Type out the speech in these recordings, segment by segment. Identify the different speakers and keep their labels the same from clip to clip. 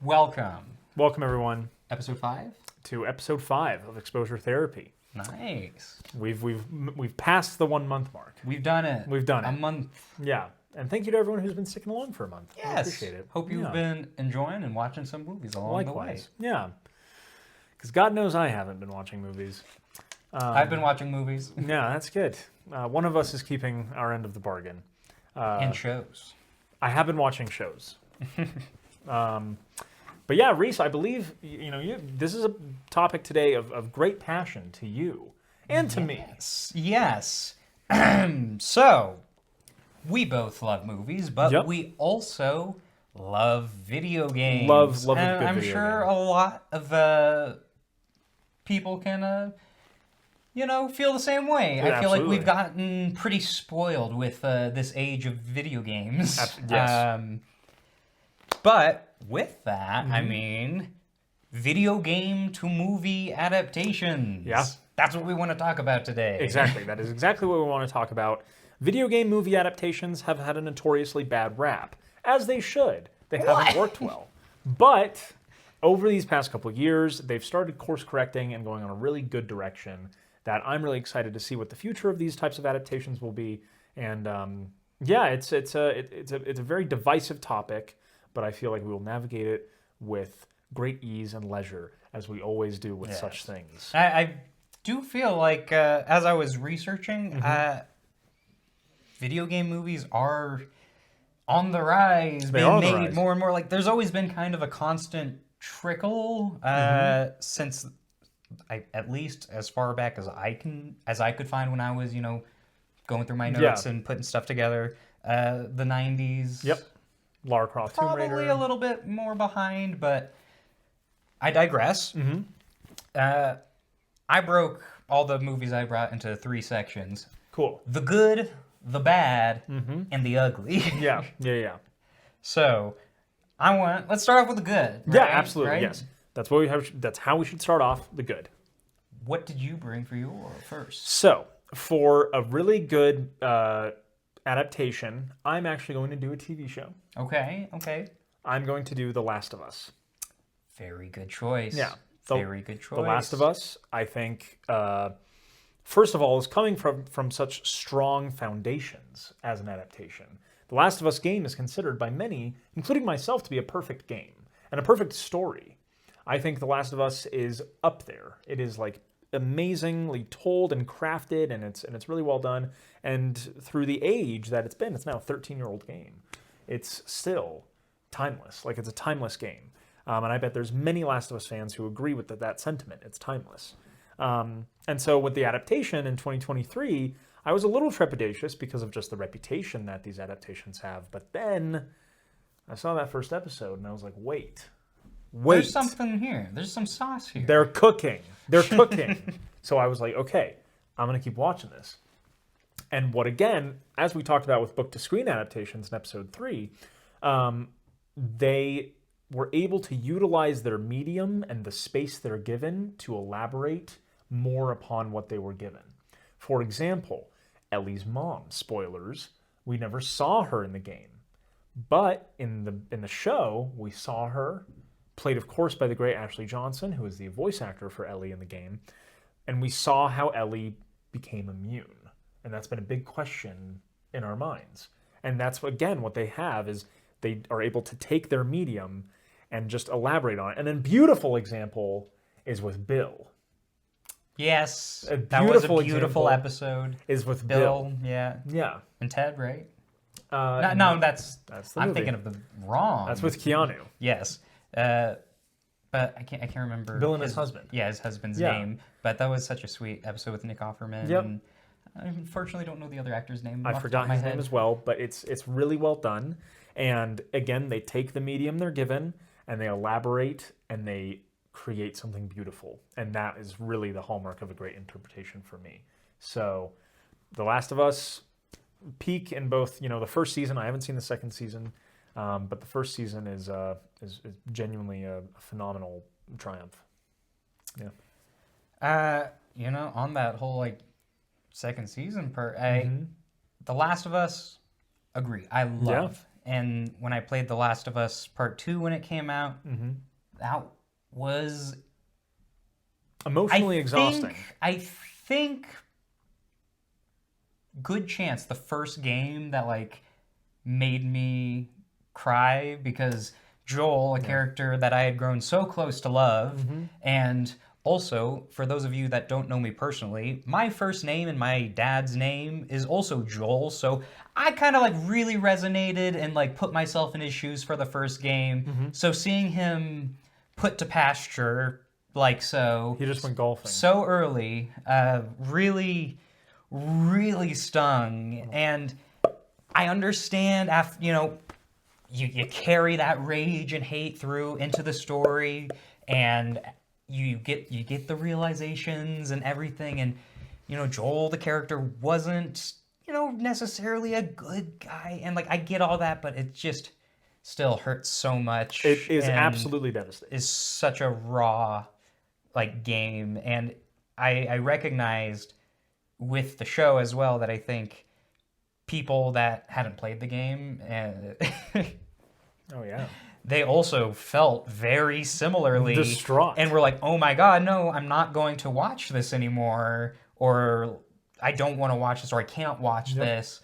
Speaker 1: Welcome.
Speaker 2: Welcome, everyone,
Speaker 1: Episode 5?
Speaker 2: to episode 5 of Exposure Therapy.
Speaker 1: Nice.
Speaker 2: We've passed the 1 month mark.
Speaker 1: We've done it.
Speaker 2: We've done it.
Speaker 1: A month.
Speaker 2: Yeah, and thank you to everyone who's been sticking along for a month.
Speaker 1: Yes.
Speaker 2: I appreciate it.
Speaker 1: Hope you've been enjoying and watching some movies along the way.
Speaker 2: Likewise. Yeah, because God knows I haven't been watching movies.
Speaker 1: I've been watching movies.
Speaker 2: Yeah, that's good. One of us is keeping our end of the bargain.
Speaker 1: And shows.
Speaker 2: I have been watching shows. But yeah, Reese, I believe this is a topic today of great passion to you and to me.
Speaker 1: Yes. So, we both love movies, but we also love video games.
Speaker 2: Love a
Speaker 1: and
Speaker 2: good
Speaker 1: I'm
Speaker 2: video
Speaker 1: sure
Speaker 2: game.
Speaker 1: a lot of people can, feel the same way.
Speaker 2: Yeah,
Speaker 1: I feel like
Speaker 2: absolutely.
Speaker 1: we've gotten pretty spoiled with this age of video games.
Speaker 2: Yes.
Speaker 1: But with that, I mean, video game to movie adaptations.
Speaker 2: Yeah.
Speaker 1: That's what we want to talk about today.
Speaker 2: Exactly. That is exactly what we want to talk about. Video game movie adaptations have had a notoriously bad rap, as they should. They haven't worked well. But over these past couple of years, they've started course correcting and going on a really good direction that I'm really excited to see what the future of these types of adaptations will be. And it's a very divisive topic, but I feel like we will navigate it with great ease and leisure, as we always do with such things.
Speaker 1: I do feel like, as I was researching, video game movies are on the rise, being made more and more. Like, there's always been kind of a constant trickle since, at least as far back as I could find when I was, going through my notes and putting stuff together. The 90s.
Speaker 2: Yep. Lara Croft Tomb Raider.
Speaker 1: Probably a little bit more behind, but I digress. I broke all the movies I brought into 3 sections.
Speaker 2: Cool.
Speaker 1: The good, the bad, and the ugly.
Speaker 2: Yeah.
Speaker 1: So, let's start off with the good.
Speaker 2: Yeah,
Speaker 1: right?
Speaker 2: absolutely.
Speaker 1: Right?
Speaker 2: Yes. That's what we have. That's how we should start off the good.
Speaker 1: What did you bring for your first?
Speaker 2: So, for a really good adaptation, I'm actually going to do a TV show.
Speaker 1: Okay.
Speaker 2: I'm going to do The Last of Us.
Speaker 1: Very good choice.
Speaker 2: Yeah.
Speaker 1: Very good choice.
Speaker 2: The Last of Us, I think, first of all, is coming from such strong foundations as an adaptation. The Last of Us game is considered by many, including myself, to be a perfect game and a perfect story. I think The Last of Us is up there. It is like amazingly told and crafted, and it's really well done. And through the age that it's been, it's now a 13-year-old game. It's still timeless. Like, it's a timeless game. And I bet there's many Last of Us fans who agree with that sentiment. It's timeless. And so with the adaptation in 2023, I was a little trepidatious because of just the reputation that these adaptations have. But then I saw that first episode, and I was like, wait.
Speaker 1: There's something here. There's some sauce here.
Speaker 2: They're cooking. So I was like, okay, I'm going to keep watching this. And what, again, as we talked about with book-to-screen adaptations in episode 3, they were able to utilize their medium and the space they're given to elaborate more upon what they were given. For example, Ellie's mom, spoilers, we never saw her in the game. But in the show, we saw her, played, of course, by the great Ashley Johnson, who is the voice actor for Ellie in the game. And we saw how Ellie became immune. And that's been a big question in our minds. And that's, again, what they have is they are able to take their medium and just elaborate on it. And a beautiful example is with Bill.
Speaker 1: Yes, that was a beautiful episode.
Speaker 2: Is with Bill.
Speaker 1: Yeah. And Ted, right?
Speaker 2: No,
Speaker 1: that's
Speaker 2: the
Speaker 1: I'm
Speaker 2: movie.
Speaker 1: thinking of the wrong.
Speaker 2: That's with Keanu.
Speaker 1: Yes, but I can't remember
Speaker 2: Bill and his husband.
Speaker 1: Yeah, his husband's name. But that was such a sweet episode with Nick Offerman.
Speaker 2: Yep.
Speaker 1: And I unfortunately don't know the other actor's name.
Speaker 2: I forgot his name as well, but it's really well done. And again, they take the medium they're given and they elaborate and they create something beautiful. And that is really the hallmark of a great interpretation for me. So, The Last of Us, peak in both, the first season. I haven't seen the second season, but the first season is genuinely a phenomenal triumph. Yeah.
Speaker 1: On that whole second season part, The Last of Us, agree. I love. and when I played The Last of Us Part 2 when it came out, that was
Speaker 2: emotionally exhausting.
Speaker 1: I think good chance the first game that like made me cry, because Joel, a character that I had grown so close to love, and also, for those of you that don't know me personally, my first name and my dad's name is also Joel, so I kind of like really resonated and like put myself in his shoes for the first game. So seeing him put to pasture like so,
Speaker 2: He just went golfing
Speaker 1: so early, really, really stung. And I understand after, you know, you carry that rage and hate through into the story, and you get the realizations and everything, and you know, Joel the character wasn't, you know, necessarily a good guy, and like I get all that, but it just still hurts so much.
Speaker 2: It is
Speaker 1: and
Speaker 2: absolutely devastating.
Speaker 1: is such a raw like game, and I recognized with the show as well that I think people that hadn't played the game and
Speaker 2: Oh yeah.
Speaker 1: they also felt very similarly
Speaker 2: Distraught.
Speaker 1: and were like, oh my god, no, I'm not going to watch this anymore, or I don't want to watch this, or I can't watch this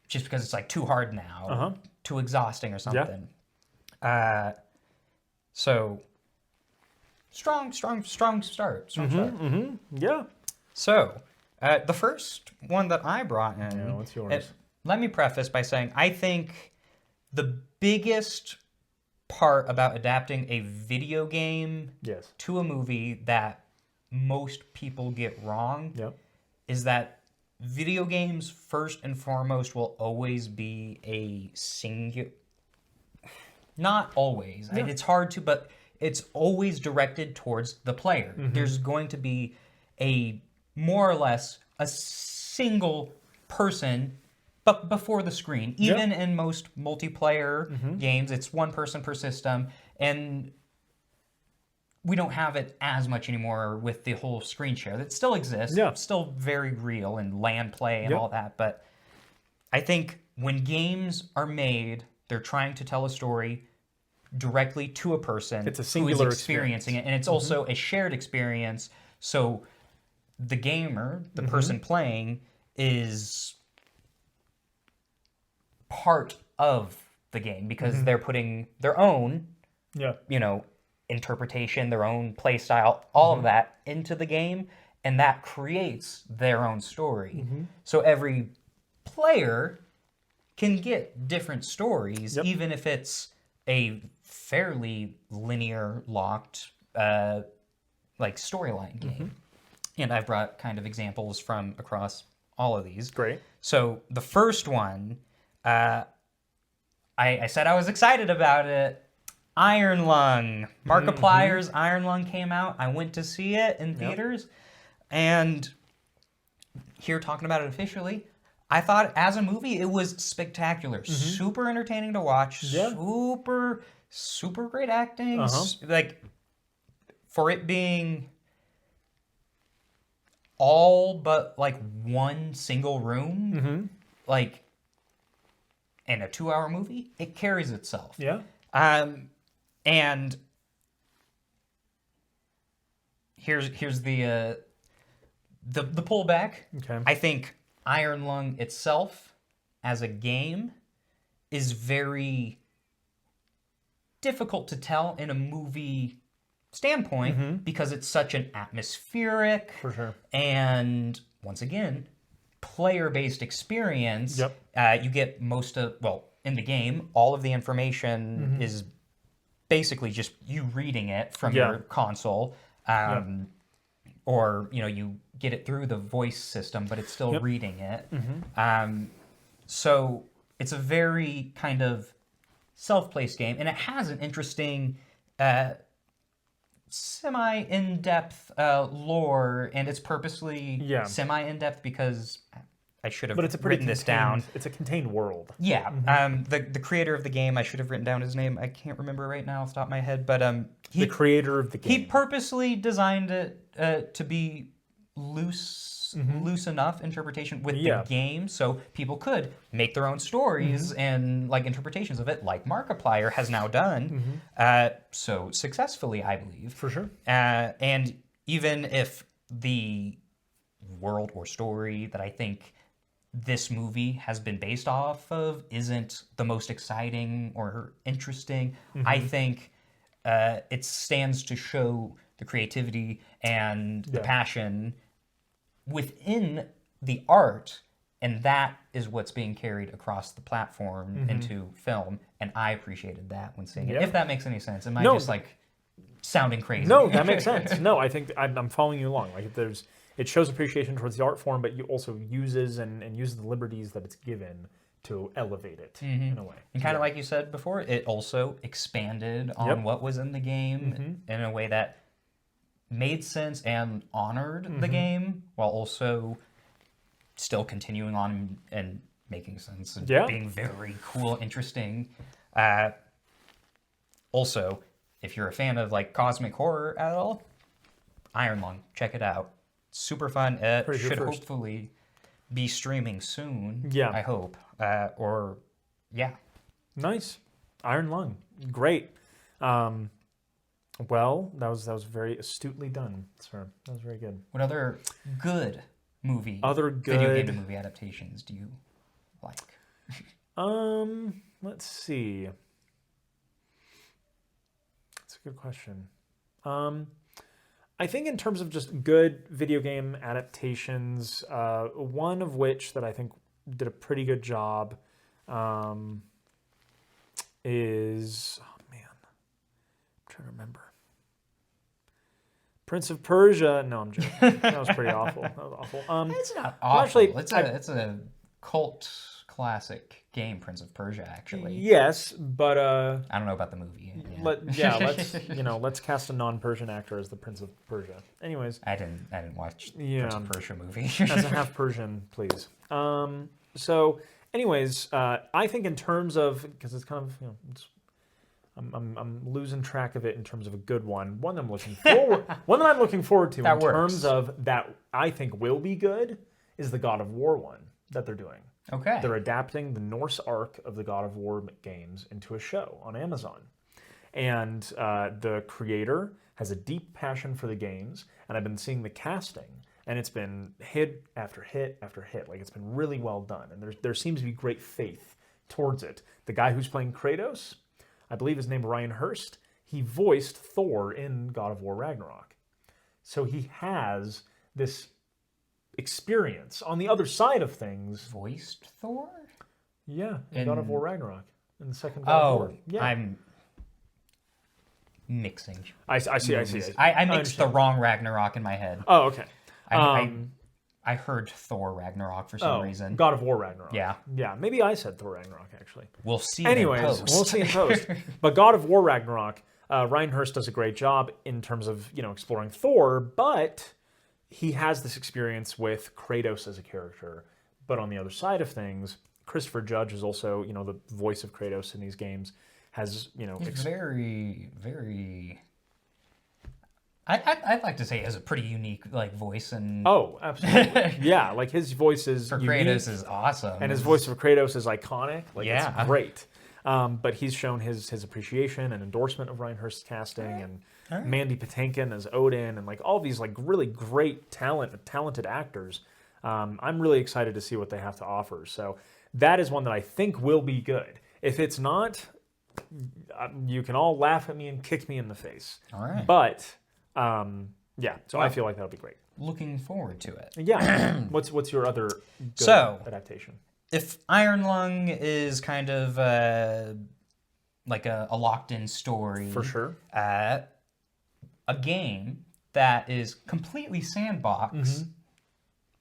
Speaker 1: just because it's like too hard now, too exhausting or something. So strong start.
Speaker 2: Yeah.
Speaker 1: So the first one that I brought in,
Speaker 2: Yeah, what's yours?
Speaker 1: Let me preface by saying I think the biggest part about adapting a video game to a movie that most people get wrong is that video games, first and foremost, will always be a singular... Not always. It's hard to, but it's always directed towards the player. There's going to be a more or less a single person but before the screen. Even in most multiplayer games, it's one person per system, and we don't have it as much anymore with the whole screen share. That still exists. It's still very real, and LAN play and all that, but I think when games are made, they're trying to tell a story directly to a person
Speaker 2: it's a singular
Speaker 1: who is experiencing it, and it's also a shared experience, so the gamer, the person playing, is part of the game because they're putting their own, you know, interpretation, their own play style, all of that into the game, and that creates their own story. So every player can get different stories, even if it's a fairly linear, locked, like storyline game. And I've brought kind of examples from across all of these.
Speaker 2: Great.
Speaker 1: So the first one, I said I was excited about it. Iron Lung. Markiplier's Iron Lung came out. I went to see it in theaters. And here talking about it officially, I thought as a movie it was spectacular. Super entertaining to watch. Super great acting. Like, for it being all but like one single room, like in a 2-hour movie, it carries itself. And here's the pullback. I think Iron Lung itself as a game is very difficult to tell in a movie standpoint because it's such an atmospheric and, once again, player-based experience. You get most of, well, in the game, all of the information is basically just you reading it from your console, or, you know, you get it through the voice system, but it's still reading it. So it's a very kind of self-paced game, and it has an interesting semi-in-depth lore, and it's purposely semi-in-depth because I should have written this down.
Speaker 2: It's a contained world.
Speaker 1: The creator of the game, I should have written down his name. I can't remember right now off the top of my head, but
Speaker 2: the creator of the game.
Speaker 1: He purposely designed it to be loose enough interpretation with the game, so people could make their own stories and like interpretations of it, like Markiplier has now done so successfully, I believe.
Speaker 2: For sure.
Speaker 1: And even if the world or story that I think this movie has been based off of isn't the most exciting or interesting, I think it stands to show the creativity and the passion within the art, and that is what's being carried across the platform into film, and I appreciated that when seeing it. If that makes any sense. Am I just like sounding crazy?
Speaker 2: No, that makes sense. No, I think I'm following you along. Like it shows appreciation towards the art form, but you also uses uses the liberties that it's given to elevate it in a way.
Speaker 1: And kind of like you said before, it also expanded on what was in the game in a way that made sense and honored the game, while also still continuing on and making sense and being very cool, interesting. Also, if you're a fan of like cosmic horror at all, Iron Lung, check it out. Super fun. It should hopefully be streaming soon. Yeah, I hope.
Speaker 2: Nice. Iron Lung, great. Well, that was very astutely done, sir. That was very good.
Speaker 1: What other good video game to movie adaptations do you like?
Speaker 2: Let's see. That's a good question. I think in terms of just good video game adaptations, one of which that I think did a pretty good job is, oh man, I'm trying to remember. Prince of Persia. No, I'm joking. That was pretty awful. That was awful.
Speaker 1: It's not awful. Well, actually, it's a cult classic game, Prince of Persia. Actually,
Speaker 2: yes, but I
Speaker 1: don't know about the movie.
Speaker 2: Let's cast a non-Persian actor as the Prince of Persia. Anyways,
Speaker 1: I didn't watch Prince of Persia movie.
Speaker 2: As a half Persian, please. So, anyways, I think in terms of, because it's kind of I'm losing track of it in terms of a good one. One that I'm looking forward to in terms of that I think will be good is the God of War one that they're doing.
Speaker 1: Okay.
Speaker 2: They're adapting the Norse arc of the God of War games into a show on Amazon. And the creator has a deep passion for the games, and I've been seeing the casting, and it's been hit after hit after hit. Like, it's been really well done, and there seems to be great faith towards it. The guy who's playing Kratos, I believe his name is Ryan Hurst, he voiced Thor in God of War Ragnarok. So he has this experience on the other side of things.
Speaker 1: Voiced Thor?
Speaker 2: Yeah, in God of War Ragnarok. In the second God of War. Yeah.
Speaker 1: I'm mixing.
Speaker 2: I see.
Speaker 1: I mixed the wrong Ragnarok in my head.
Speaker 2: Oh, okay.
Speaker 1: I heard Thor Ragnarok for some reason.
Speaker 2: God of War Ragnarok.
Speaker 1: Yeah.
Speaker 2: Yeah, maybe I said Thor Ragnarok, actually.
Speaker 1: We'll see
Speaker 2: Anyways,
Speaker 1: in post.
Speaker 2: We'll see in post. But God of War Ragnarok, Ryan Hurst does a great job in terms of, exploring Thor, but he has this experience with Kratos as a character. But on the other side of things, Christopher Judge is also, the voice of Kratos in these games, has,
Speaker 1: He's very, very... I'd like to say he has a pretty unique voice and
Speaker 2: oh, absolutely, yeah. Like his voice is
Speaker 1: for
Speaker 2: unique,
Speaker 1: Kratos is awesome,
Speaker 2: and his voice for Kratos is iconic. Like it's great. But he's shown his appreciation and endorsement of Ryan Hurst's casting and Mandy Patinkin as Odin and all these really great talented actors. I'm really excited to see what they have to offer. So that is one that I think will be good. If it's not, you can all laugh at me and kick me in the face.
Speaker 1: All right,
Speaker 2: but. So I feel like that'll be great.
Speaker 1: Looking forward to it.
Speaker 2: Yeah. What's your other good adaptation?
Speaker 1: If Iron Lung is kind of like a locked-in story,
Speaker 2: for sure,
Speaker 1: a game that is completely sandbox,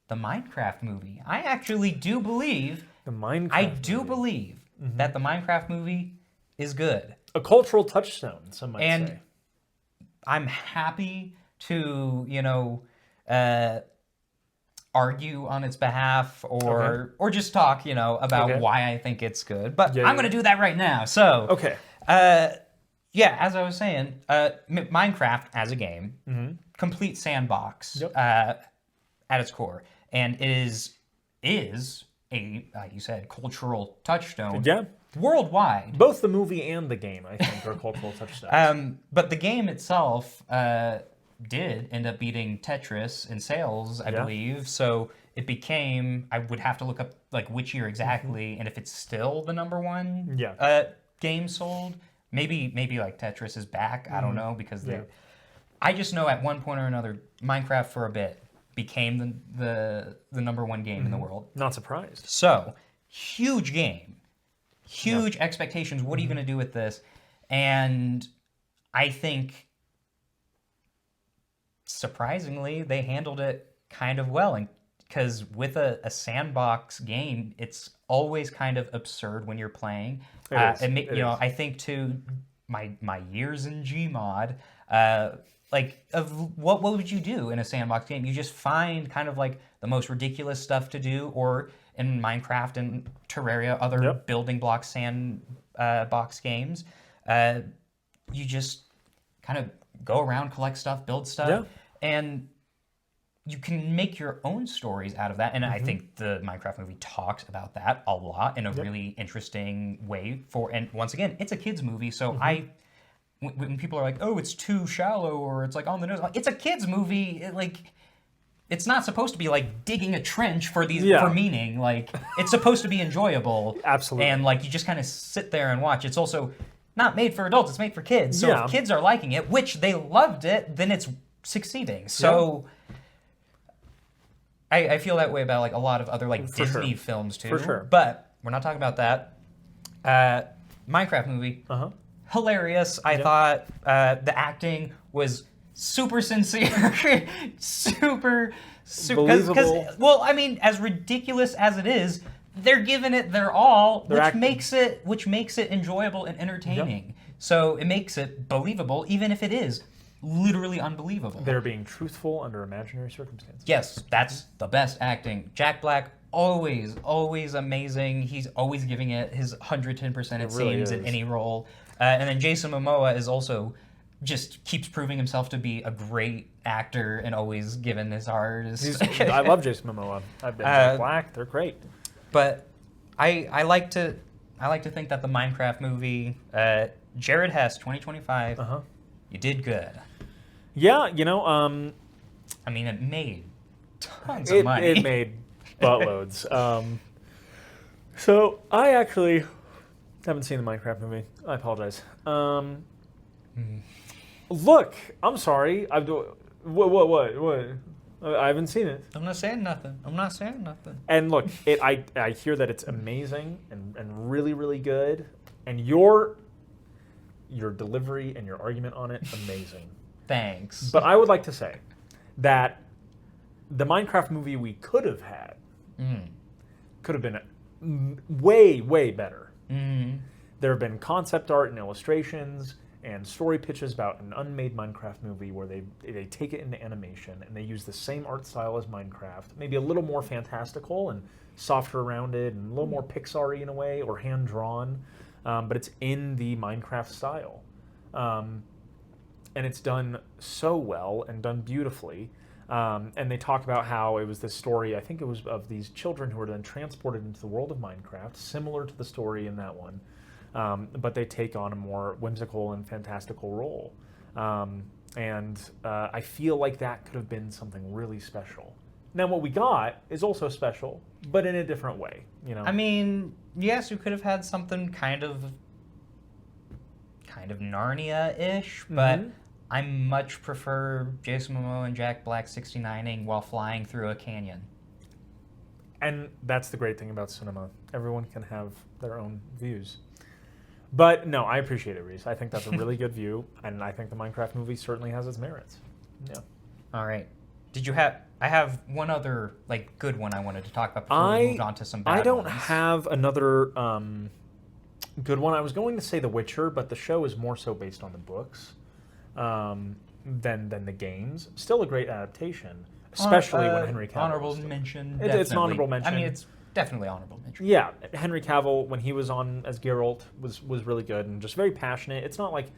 Speaker 1: the Minecraft movie. I actually do believe that the Minecraft movie is good.
Speaker 2: A cultural touchstone, some might say.
Speaker 1: I'm happy to, argue on its behalf or just talk, about why I think it's good. But I'm going to do that right now. So, as I was saying, Minecraft as a game, complete sandbox. at its core, and it is a, like you said, cultural touchstone.
Speaker 2: Yeah.
Speaker 1: Worldwide.
Speaker 2: Both the movie and the game, I think, are cultural touchstones.
Speaker 1: But the game itself did end up beating Tetris in sales, I believe. So it became, I would have to look up like which year exactly, and if it's still the number one game sold, maybe like Tetris is back. I don't know, because I just know at one point or another, Minecraft for a bit became the number one game in the world.
Speaker 2: Not surprised.
Speaker 1: So, huge game. Huge expectations. What are you going to do with this? And I think, surprisingly, they handled it kind of well. And because with a sandbox game, it's always kind of absurd when you're playing. I think too, my years in Gmod, what would you do in a sandbox game? You just find kind of like the most ridiculous stuff to do, or in Minecraft and Terraria, other building block sandbox games, you just kind of go around, collect stuff, build stuff, and you can make your own stories out of that. And I think the Minecraft movie talks about that a lot in a really interesting way. And once again, it's a kids movie, so when people are like, "Oh, it's too shallow," or "It's like on the nose," it's a kids movie. It's not supposed to be like digging a trench for meaning. Like, it's supposed to be enjoyable.
Speaker 2: Absolutely.
Speaker 1: And like you just kind of sit there and watch. It's also not made for adults. It's made for kids. So if kids are liking it, which they loved it, then it's succeeding. So I feel that way about like a lot of other like Disney films too.
Speaker 2: For sure.
Speaker 1: But we're not talking about that. Minecraft movie. Hilarious. I thought the acting was super sincere, super
Speaker 2: believable.
Speaker 1: Well, I mean, as ridiculous as it is, they're giving it their all, which makes it enjoyable and entertaining. So it makes it believable, even if it is literally unbelievable.
Speaker 2: They're being truthful under imaginary circumstances.
Speaker 1: Yes, that's the best acting. Jack Black, always amazing. He's always giving it his 110%, it seems, in any role. And then Jason Momoa is also just keeps proving himself to be a great actor and always given his hardest.
Speaker 2: I love Jason Momoa. I've been Jack Black. They're great.
Speaker 1: But I like to think that the Minecraft movie, Jared Hess, 2025, you did good.
Speaker 2: Yeah,
Speaker 1: I mean, it made tons of money.
Speaker 2: It made buttloads. So I actually haven't seen the Minecraft movie. I apologize. Look, I'm sorry. What? I haven't seen it.
Speaker 1: I'm not saying nothing.
Speaker 2: And look, I hear that it's amazing and really, really good. And your delivery and your argument on it, amazing.
Speaker 1: Thanks.
Speaker 2: But I would like to say that the Minecraft movie we could have had could have been way, way better. There have been concept art and illustrations and story pitches about an unmade Minecraft movie where they take it into animation and they use the same art style as Minecraft, maybe a little more fantastical and softer around it and a little more Pixar-y in a way, or hand-drawn, but it's in the Minecraft style. And it's done so well and done beautifully. And they talk about how it was this story, I think it was of these children who were then transported into the world of Minecraft, similar to the story in that one. But they take on a more whimsical and fantastical role. And I feel like that could have been something really special. Now, what we got is also special, but in a different way.
Speaker 1: I mean, yes, you could have had something kind of Narnia-ish, but I much prefer Jason Momoa and Jack Black 69ing while flying through a canyon.
Speaker 2: And that's the great thing about cinema. Everyone can have their own views. But no, I appreciate it, Reese. I think that's a really good view, and I think the Minecraft movie certainly has its merits. Yeah.
Speaker 1: All right. I have one other good one I wanted to talk about before we moved on to some bad ones.
Speaker 2: I don't have another good one. I was going to say The Witcher, but the show is more so based on the books than the games. Still a great adaptation, especially when Henry Cavill.
Speaker 1: Honorable mention.
Speaker 2: It's an honorable mention.
Speaker 1: I mean, it's definitely honorable mention.
Speaker 2: Yeah, Henry Cavill, when he was on as Geralt, was really good and just very passionate. It's not like,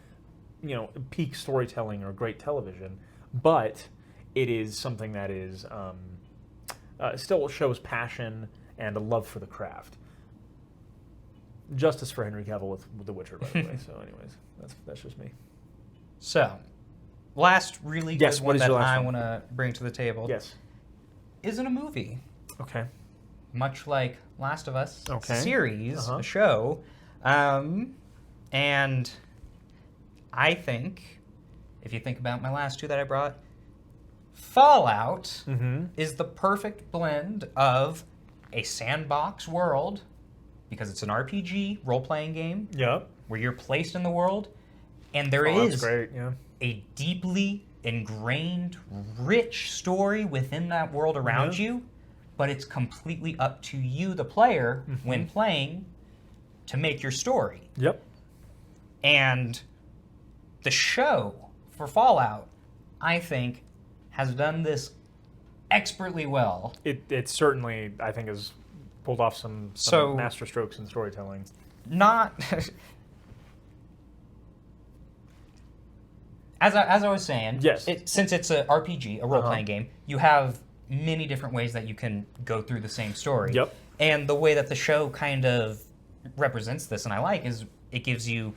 Speaker 2: peak storytelling or great television, but it is something that is still shows passion and a love for the craft. Justice for Henry Cavill with The Witcher, by the way. So, anyways, that's just me.
Speaker 1: So, last really good one that I want to bring to the table.
Speaker 2: Yes.
Speaker 1: Isn't a movie.
Speaker 2: Okay.
Speaker 1: Much like Last of Us series, a show. And I think, if you think about my last two that I brought, Fallout is the perfect blend of a sandbox world, because it's an RPG, role-playing game, where you're placed in the world, and there is a deeply ingrained, rich story within that world around you, but it's completely up to you, the player, when playing, to make your story. And the show for Fallout, I think, has done this expertly well.
Speaker 2: It certainly, I think, has pulled off some master strokes in storytelling.
Speaker 1: Not... As I was saying, since it's an RPG, a role-playing game, you have many different ways that you can go through the same story. And the way that the show kind of represents this, and I like, is it gives you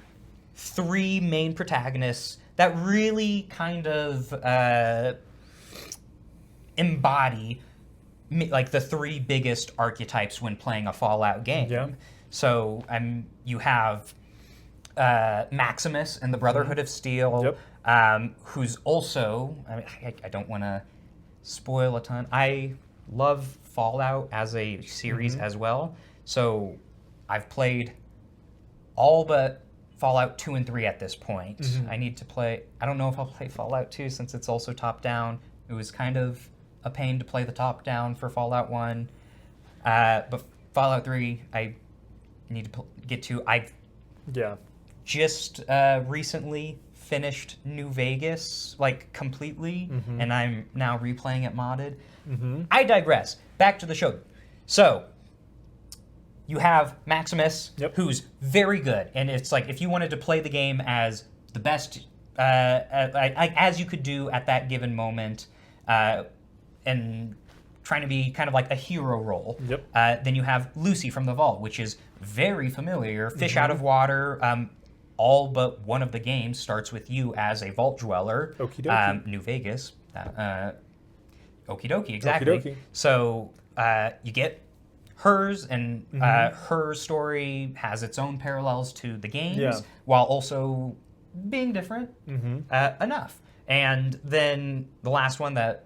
Speaker 1: three main protagonists that really kind of embody like the three biggest archetypes when playing a Fallout game. So you have Maximus in the Brotherhood of Steel, who's also, I don't want to spoil a ton. I love Fallout as a series as well. So I've played all but Fallout 2 and 3 at this point. I need to play, I don't know if I'll play Fallout 2 since it's also top-down. It was kind of a pain to play the top-down for Fallout 1. But Fallout 3, I need to get to. I've just recently finished New Vegas, like, completely, and I'm now replaying it modded. I digress. Back to the show. So, you have Maximus, who's very good, and it's like, if you wanted to play the game as the best, as you could do at that given moment, and trying to be kind of like a hero role. Then you have Lucy from the Vault, which is very familiar, fish out of water. All but one of the games starts with you as a vault dweller.
Speaker 2: Okie dokie.
Speaker 1: New Vegas. Okie dokie, exactly. Okie dokie. So you get hers, and her story has its own parallels to the games, while also being different enough. And then the last one that,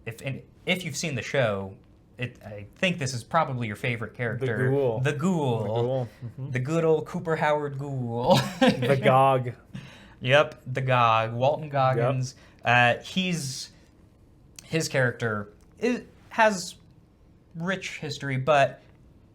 Speaker 1: if you've seen the show, I think this is probably your favorite character. The Ghoul. The good old Cooper Howard Ghoul.
Speaker 2: The Gog.
Speaker 1: Yep, the Gog. Walton Goggins. His character has rich history, but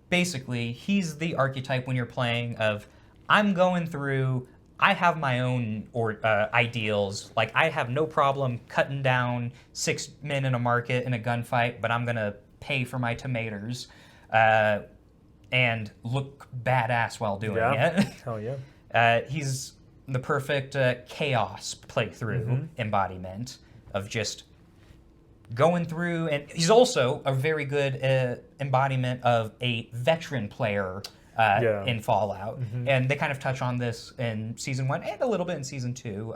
Speaker 1: basically he's the archetype when you're playing of, I'm going through, I have my own ideals. Like, I have no problem cutting down 6 men in a market in a gunfight, but I'm going to pay for my tomatoes and look badass while doing it.
Speaker 2: Hell yeah.
Speaker 1: He's the perfect chaos playthrough embodiment of just going through, and he's also a very good embodiment of a veteran player in Fallout. And they kind of touch on this in Season 1 and a little bit in Season 2.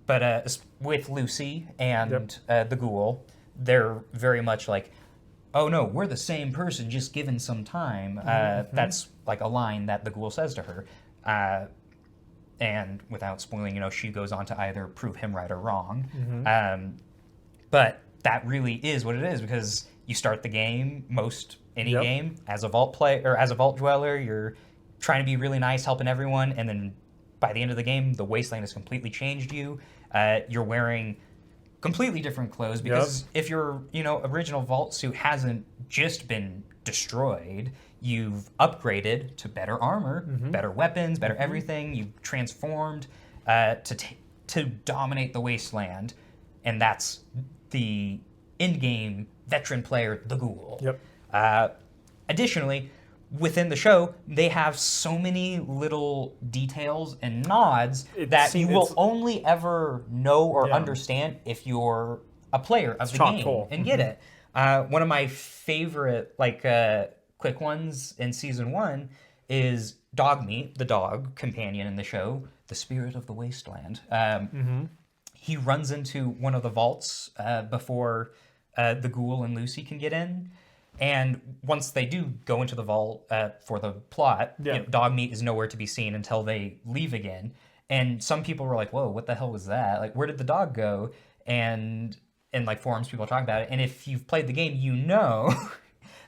Speaker 1: But with Lucy and the Ghoul, they're very much like, oh no, we're the same person, just given some time. That's like a line that the Ghoul says to her. And without spoiling, she goes on to either prove him right or wrong. But that really is what it is, because you start the game, any game, as a vault player or as a vault dweller, you're trying to be really nice, helping everyone, and then by the end of the game, the wasteland has completely changed you. You're wearing completely different clothes, because if your original vault suit hasn't just been destroyed, you've upgraded to better armor, better weapons, better everything. You've transformed to dominate the wasteland, and that's the in-game veteran player, the Ghoul. Additionally, within the show, they have so many little details and nods that you will only ever know or understand if you're a player of the game
Speaker 2: full.
Speaker 1: and get it. One of my favorite quick ones in season 1 is Dogmeat, the dog companion in the show, the spirit of the wasteland. He runs into one of the vaults before the ghoul and Lucy can get in. And once they do go into the vault for the plot, Dogmeat is nowhere to be seen until they leave again. And some people were like, whoa, what the hell was that? Like, where did the dog go? And in like forums, people are talking about it. And if you've played the game, you know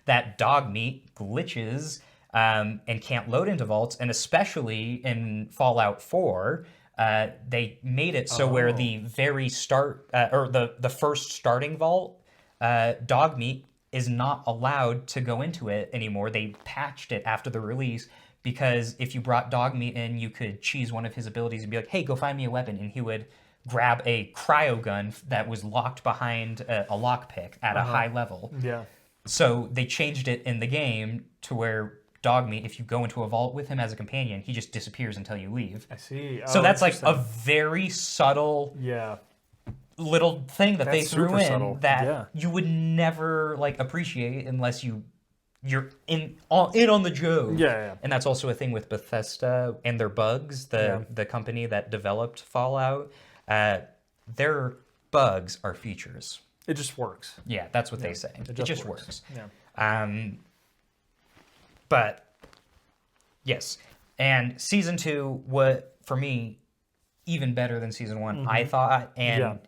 Speaker 1: that Dogmeat glitches and can't load into vaults. And especially in Fallout 4, they made it so where the very start, or the first starting vault, Dogmeat is not allowed to go into it anymore. They patched it after the release because if you brought Dogmeat in, you could cheese one of his abilities and be like, hey, go find me a weapon. And he would grab a cryo gun that was locked behind a lockpick at a high level.
Speaker 2: Yeah.
Speaker 1: So they changed it in the game to where Dogmeat, if you go into a vault with him as a companion, he just disappears until you leave.
Speaker 2: I see.
Speaker 1: So that's like a very subtle little thing that they threw in that you would never like appreciate unless you're in on the joke.
Speaker 2: Yeah.
Speaker 1: And that's also a thing with Bethesda and their bugs, the company that developed Fallout. Their bugs are features.
Speaker 2: It just works.
Speaker 1: Yeah, that's what they say. It just works.
Speaker 2: Yeah.
Speaker 1: But yes, and season 2, what for me, even better than season 1, I thought, and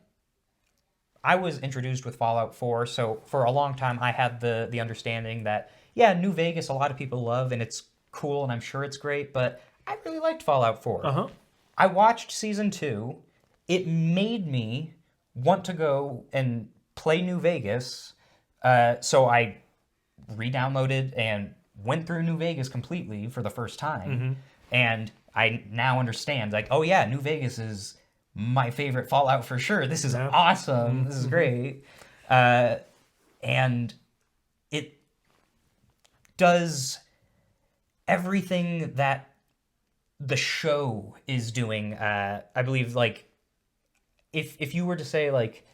Speaker 1: I was introduced with Fallout 4, so for a long time I had the understanding that New Vegas a lot of people love and it's cool and I'm sure it's great, but I really liked Fallout 4. I watched season 2. It made me want to go and play New Vegas, so I re-downloaded and went through New Vegas completely for the first time, and I now understand, like, oh yeah, New Vegas is my favorite Fallout for sure. This is awesome. This is great. And it does everything that the show is doing. I believe, like, if you were to say, like,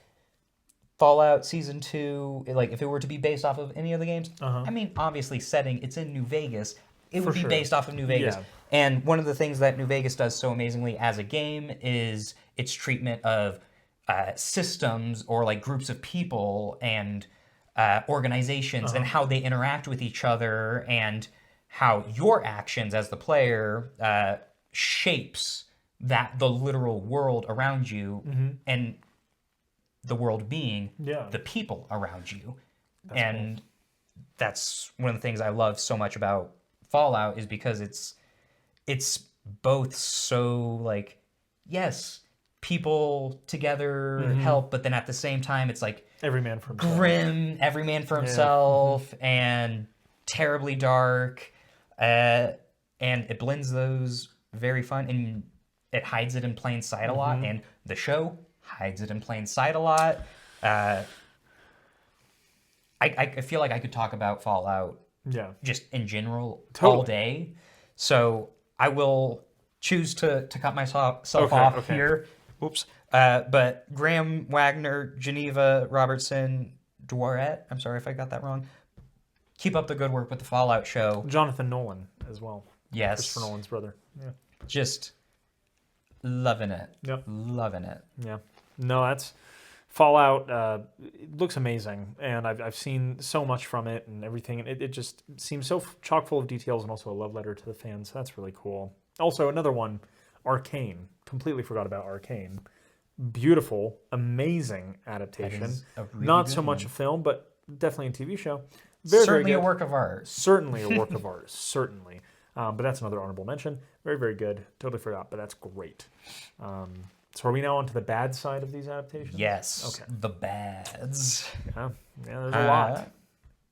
Speaker 1: Fallout Season 2, like, if it were to be based off of any of the games, I mean, obviously setting, it's in New Vegas. It would be based off of New Vegas. Yeah. And one of the things that New Vegas does so amazingly as a game is its treatment of systems or like groups of people and organizations and how they interact with each other and how your actions as the player shapes the literal world around you and the world being the people around you. That's one of the things I love so much about Fallout is because it's both so like, yes, people together help, but then at the same time it's like
Speaker 2: every man for himself.
Speaker 1: Grim, every man for himself, and terribly dark, and it blends those very fun, and it hides it in plain sight a lot, and the show hides it in plain sight a lot. I feel like I could talk about Fallout just in general all day. So I will choose to cut myself off here. Oops. But Graham Wagner, Geneva Robertson, Dworet, I'm sorry if I got that wrong. Keep up the good work with the Fallout show.
Speaker 2: Jonathan Nolan as well.
Speaker 1: Yes.
Speaker 2: Christopher Nolan's brother. Yeah.
Speaker 1: Just loving it. Yep. Loving it.
Speaker 2: Yeah. No, that's... Fallout it looks amazing, and I've seen so much from it and everything, and it just seems so chock full of details and also a love letter to the fans. So that's really cool. Also, another one, Arcane. Completely forgot about Arcane. Beautiful, amazing adaptation. Really not so much a film, but definitely a TV show.
Speaker 1: Certainly a work of art.
Speaker 2: Certainly a work of art. Certainly. But that's another honorable mention. Very, very good. Totally forgot, but that's great. So are we now onto the bad side of these adaptations?
Speaker 1: Yes. Okay. The bads.
Speaker 2: Yeah, there's a lot.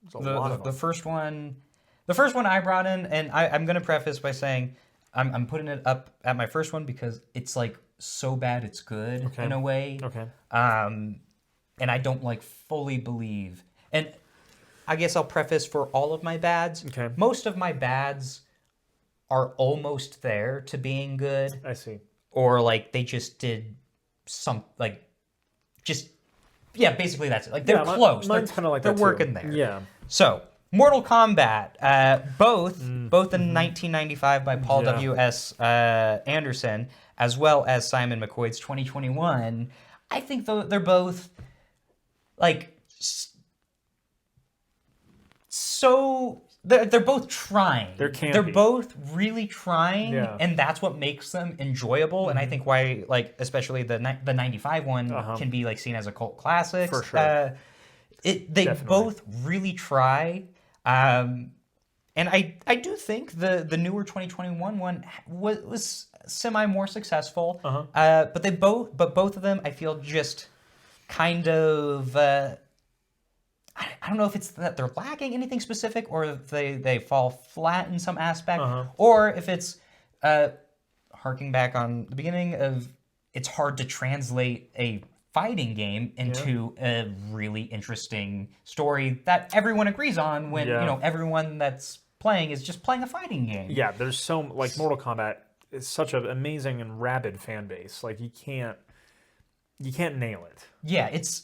Speaker 2: There's a lot of them.
Speaker 1: The first one I brought in, and I'm going to preface by saying I'm putting it up at my first one because it's like so bad it's good in a way.
Speaker 2: Okay.
Speaker 1: And I don't like fully believe. And I guess I'll preface for all of my bads.
Speaker 2: Okay.
Speaker 1: Most of my bads are almost there to being good.
Speaker 2: I see.
Speaker 1: Or like they just did some like just Yeah, basically that's it. Like, they're close.
Speaker 2: Mine's kind of like
Speaker 1: they're
Speaker 2: that
Speaker 1: working
Speaker 2: too.
Speaker 1: there.
Speaker 2: Yeah.
Speaker 1: So, Mortal Kombat, both in 1995 by Paul W.S. Anderson, as well as Simon McCoy's 2021. I think they're both like so. They're both trying.
Speaker 2: They're campy.
Speaker 1: They're both really trying,
Speaker 2: Yeah.
Speaker 1: and that's what makes them enjoyable. And I think why, like, especially the 95 one can be like seen as a cult classic.
Speaker 2: For sure.
Speaker 1: They both really try. And I do think the newer 2021 one was semi more successful. But both of them, I feel, just kind of I don't know if it's that they're lacking anything specific, or if they fall flat in some aspect, or if it's harking back on the beginning of, it's hard to translate a fighting game into a really interesting story that everyone agrees on when everyone that's playing is just playing a fighting game.
Speaker 2: Yeah, there's so, like, Mortal Kombat is such an amazing and rabid fan base. Like, you can't nail it.
Speaker 1: Yeah, it's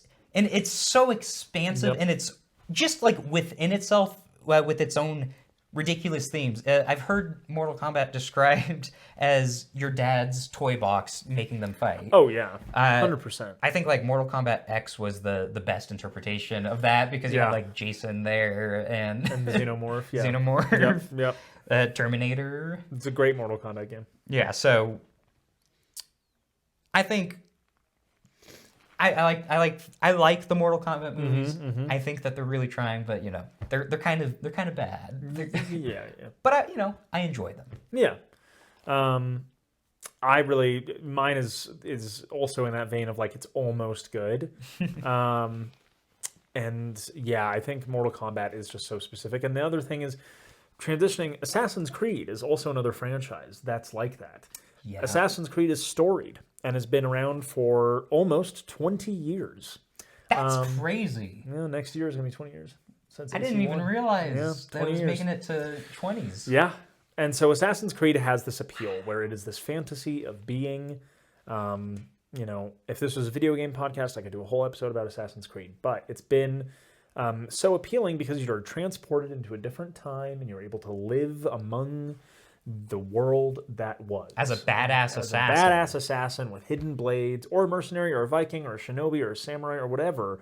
Speaker 1: so expansive, and it's just like within itself, with its own ridiculous themes. I've heard Mortal Kombat described as your dad's toy box making them fight.
Speaker 2: Oh yeah, 100%.
Speaker 1: I think like Mortal Kombat X was the best interpretation of that, because you have like Jason there and
Speaker 2: the Xenomorph. Yeah.
Speaker 1: Xenomorph.
Speaker 2: Yep.
Speaker 1: Terminator.
Speaker 2: It's a great Mortal Kombat game.
Speaker 1: Yeah, so I think I like the Mortal Kombat movies. I think that they're really trying, but they're kind of bad.
Speaker 2: Yeah.
Speaker 1: But I enjoy them.
Speaker 2: Yeah. Mine is also in that vein of like, it's almost good. And yeah, I think Mortal Kombat is just so specific. And the other thing is transitioning. Assassin's Creed is also another franchise that's like that. Yeah. Assassin's Creed is storied and has been around for almost 20 years.
Speaker 1: That's crazy.
Speaker 2: Yeah, next year is going to be 20 years since
Speaker 1: I didn't even realize that it was making it to 20s.
Speaker 2: Yeah. And so Assassin's Creed has this appeal where it is this fantasy of being, if this was a video game podcast, I could do a whole episode about Assassin's Creed. But it's been so appealing because you're transported into a different time and you're able to live among the world that was.
Speaker 1: As a badass assassin.
Speaker 2: A badass assassin with hidden blades, or a mercenary, or a Viking, or a shinobi, or a samurai, or whatever.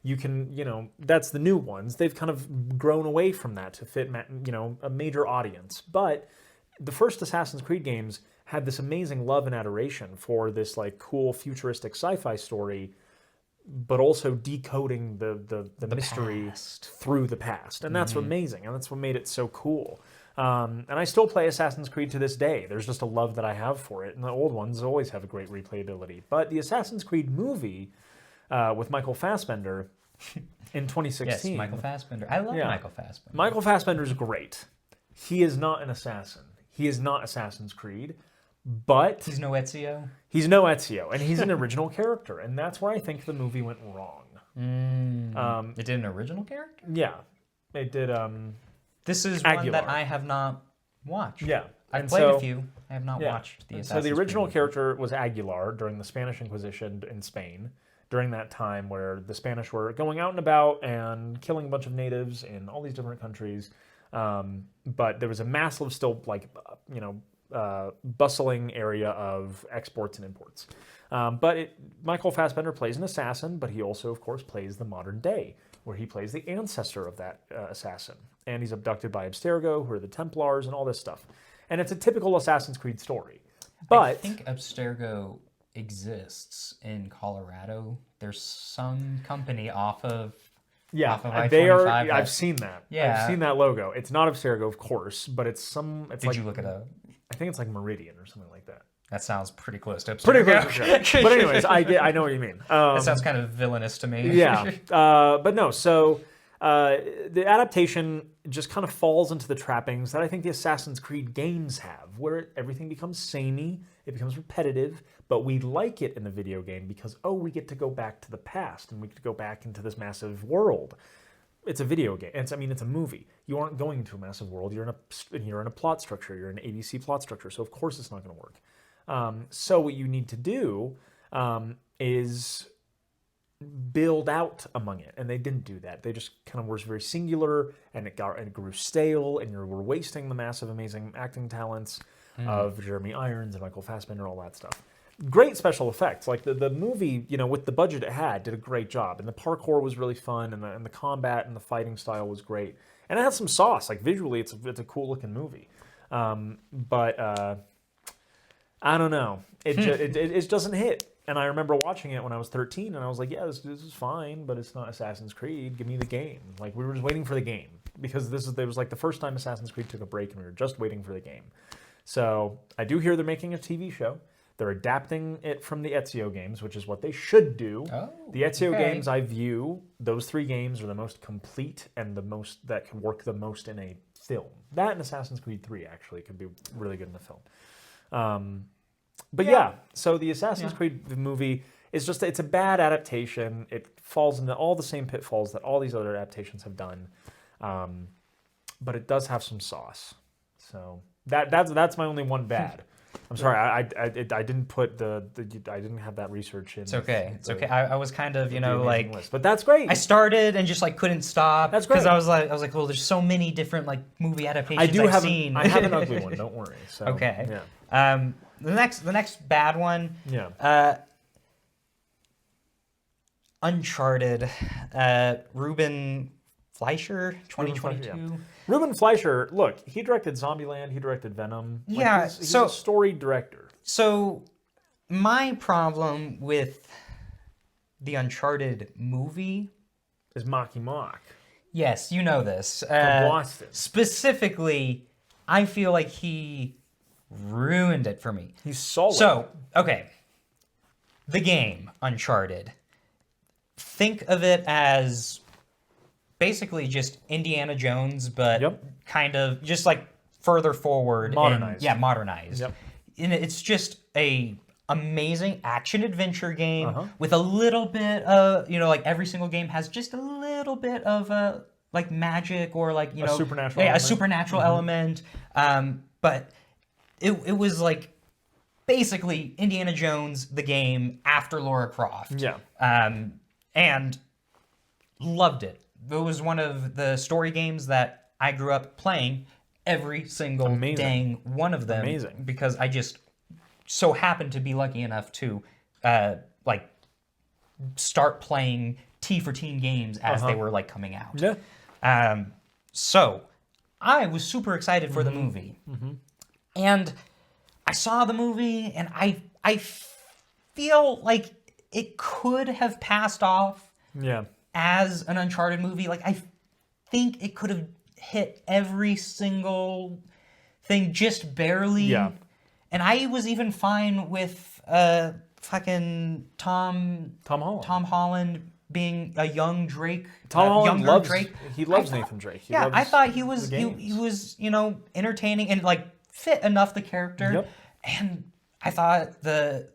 Speaker 2: You can, that's the new ones. They've kind of grown away from that to fit, a major audience. But the first Assassin's Creed games had this amazing love and adoration for this, like, cool futuristic sci-fi story, but also decoding the mystery through the past. And that's amazing, and that's what made it so cool. And I still play Assassin's Creed to this day. There's just a love that I have for it. And the old ones always have a great replayability. But the Assassin's Creed movie with Michael Fassbender in 2016.
Speaker 1: Yes, Michael Fassbender. I love Michael Fassbender.
Speaker 2: Michael Fassbender's great. He is not an assassin. He is not Assassin's Creed. But
Speaker 1: he's no Ezio.
Speaker 2: He's no Ezio. And he's an original character. And that's where I think the movie went wrong.
Speaker 1: It did an original character?
Speaker 2: Yeah. It did...
Speaker 1: This is
Speaker 2: Aguilar.
Speaker 1: one that I have not watched.
Speaker 2: Yeah.
Speaker 1: I've played a few. I have not watched the Assassin's Creed.
Speaker 2: So the original character was Aguilar during the Spanish Inquisition in Spain, during that time where the Spanish were going out and about and killing a bunch of natives in all these different countries. But there was a massive, still, like, bustling area of exports and imports. Michael Fassbender plays an assassin, but he also, of course, plays the modern day, where he plays the ancestor of that assassin. And he's abducted by Abstergo, who are the Templars, and all this stuff. And it's a typical Assassin's Creed story. But
Speaker 1: I think Abstergo exists in Colorado. There's some company off of I-25
Speaker 2: they are. I've seen that.
Speaker 1: Yeah,
Speaker 2: I've seen that logo. It's not Abstergo, of course, but it's some. It's
Speaker 1: Did you look it up?
Speaker 2: I think it's like Meridian or something like that.
Speaker 1: That sounds pretty close to Abstergo.
Speaker 2: Pretty close. But anyways, I know what you mean.
Speaker 1: That sounds kind of villainous to me.
Speaker 2: Yeah. But no. So the adaptation just kind of falls into the trappings that I think the Assassin's Creed games have, where everything becomes samey, it becomes repetitive, but we like it in the video game because, we get to go back to the past and we get to go back into this massive world. It's a video game. It's a movie. You aren't going into a massive world. You're in a plot structure. You're in an ABC plot structure. So of course it's not going to work. So what you need to do is build out among it, and they didn't do that. They just kind of were very singular, and it grew stale, and you were wasting the massive, amazing acting talents of Jeremy Irons and Michael Fassbender, all that stuff. Great special effects, like the movie, with the budget it had, did a great job, and the parkour was really fun, and the combat and the fighting style was great, and it had some sauce. Like visually, it's a cool looking movie, but I don't know, it doesn't hit. And I remember watching it when I was 13, and I was like, yeah, this is fine, but it's not Assassin's Creed. Give me the game. Like, we were just waiting for the game. Because it was like the first time Assassin's Creed took a break, and we were just waiting for the game. So, I do hear they're making a TV show. They're adapting it from the Ezio games, which is what they should do.
Speaker 1: Oh,
Speaker 2: the Ezio games, I view, those 3 games are the most complete and that can work the most in a film. That and Assassin's Creed 3, actually, could be really good in a film. But yeah, so the Assassin's Creed movie is it's a bad adaptation. It falls into all the same pitfalls that all these other adaptations have done, but it does have some sauce. So that's my only one bad. I'm sorry, I didn't put I didn't have that research in.
Speaker 1: It's okay. It's okay. I was kind of like
Speaker 2: list, but that's great.
Speaker 1: I started and just like couldn't stop.
Speaker 2: That's great
Speaker 1: because I was like, well, there's so many different like movie adaptations I've seen.
Speaker 2: I have an ugly one. Don't worry. So,
Speaker 1: okay.
Speaker 2: Yeah.
Speaker 1: The next bad one.
Speaker 2: Yeah.
Speaker 1: Uncharted. Ruben Fleischer, 2022.
Speaker 2: Yeah. Ruben Fleischer, look, he directed Zombieland, he directed Venom.
Speaker 1: Yeah,
Speaker 2: he's a story director.
Speaker 1: So, my problem with the Uncharted movie
Speaker 2: is Marky Mark.
Speaker 1: Yes, you know this.
Speaker 2: From Boston.
Speaker 1: Specifically, I feel like he ruined it for me.
Speaker 2: He's solid.
Speaker 1: So, okay. The game, Uncharted. Think of it as basically just Indiana Jones, but kind of just like further forward.
Speaker 2: Modernized.
Speaker 1: Modernized.
Speaker 2: Yep.
Speaker 1: And it's just a amazing action-adventure game with a little bit of, like every single game has just a little bit of like magic or like,
Speaker 2: a supernatural element.
Speaker 1: A supernatural element. But it was like basically Indiana Jones, the game after Lara Croft.
Speaker 2: Yeah.
Speaker 1: And loved it. It was one of the story games that I grew up playing every single dang one of them.
Speaker 2: Amazing.
Speaker 1: Because I just so happened to be lucky enough to like start playing T for Teen games as they were like coming out.
Speaker 2: Yeah.
Speaker 1: So I was super excited for the movie. And I saw the movie and I feel like it could have passed off as an Uncharted movie. Like, I think it could have hit every single thing just barely.
Speaker 2: Yeah.
Speaker 1: And I was even fine with fucking Tom Holland being a young Drake.
Speaker 2: Tom Holland loves
Speaker 1: Drake.
Speaker 2: He loves Nathan Drake.
Speaker 1: I thought he was entertaining and like fit enough the character.
Speaker 2: Yep.
Speaker 1: And I thought the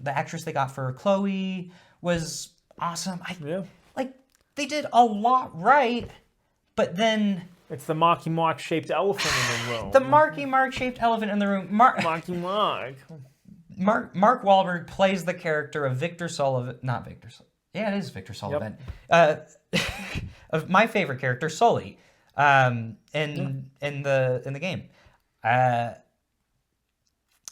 Speaker 1: actress they got for Chloe was awesome. Like, they did a lot right, but then
Speaker 2: it's the Marky Mark shaped elephant in the room.
Speaker 1: The Marky Mark shaped elephant in the room.
Speaker 2: Marky Mark.
Speaker 1: Mark Wahlberg plays the character of Victor Sullivan. Not Victor. Yeah, it is Victor Sullivan. Of my favorite character, Sully, in the game.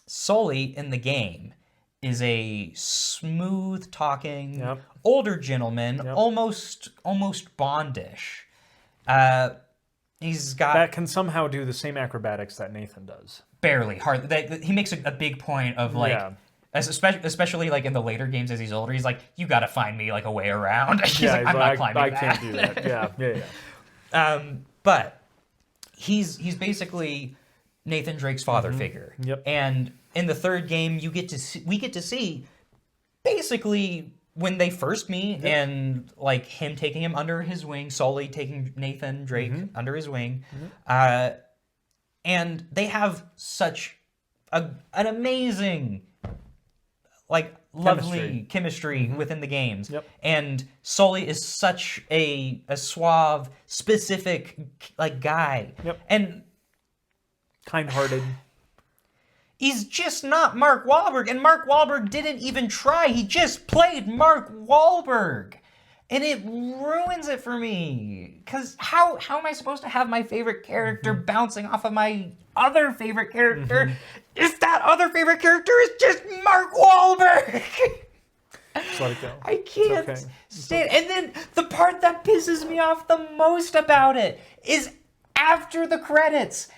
Speaker 1: Sully in the game is a smooth talking older gentleman, almost Bondish. He's got
Speaker 2: that can somehow do the same acrobatics that Nathan does.
Speaker 1: Barely, hard. He makes a big point of like, especially like in the later games as he's older. He's like, you got to find me like a way around. He's like, I'm not climbing
Speaker 2: I
Speaker 1: that.
Speaker 2: can't do that. Yeah.
Speaker 1: But he's basically Nathan Drake's father figure.
Speaker 2: Yep.
Speaker 1: And in the third game, we get to see basically when they first meet and like him taking him under his wing, Sully taking Nathan Drake under his wing, and they have such an amazing, like lovely chemistry within the games.
Speaker 2: Yep.
Speaker 1: And Sully is such a suave, specific like guy.
Speaker 2: Yep.
Speaker 1: And
Speaker 2: kind-hearted.
Speaker 1: He's just not Mark Wahlberg, and Mark Wahlberg didn't even try. He just played Mark Wahlberg. And it ruins it for me. Because how am I supposed to have my favorite character bouncing off of my other favorite character if that other favorite character is just Mark Wahlberg?
Speaker 2: Just let it go.
Speaker 1: I can't stand it. And then the part that pisses me off the most about it is after the credits.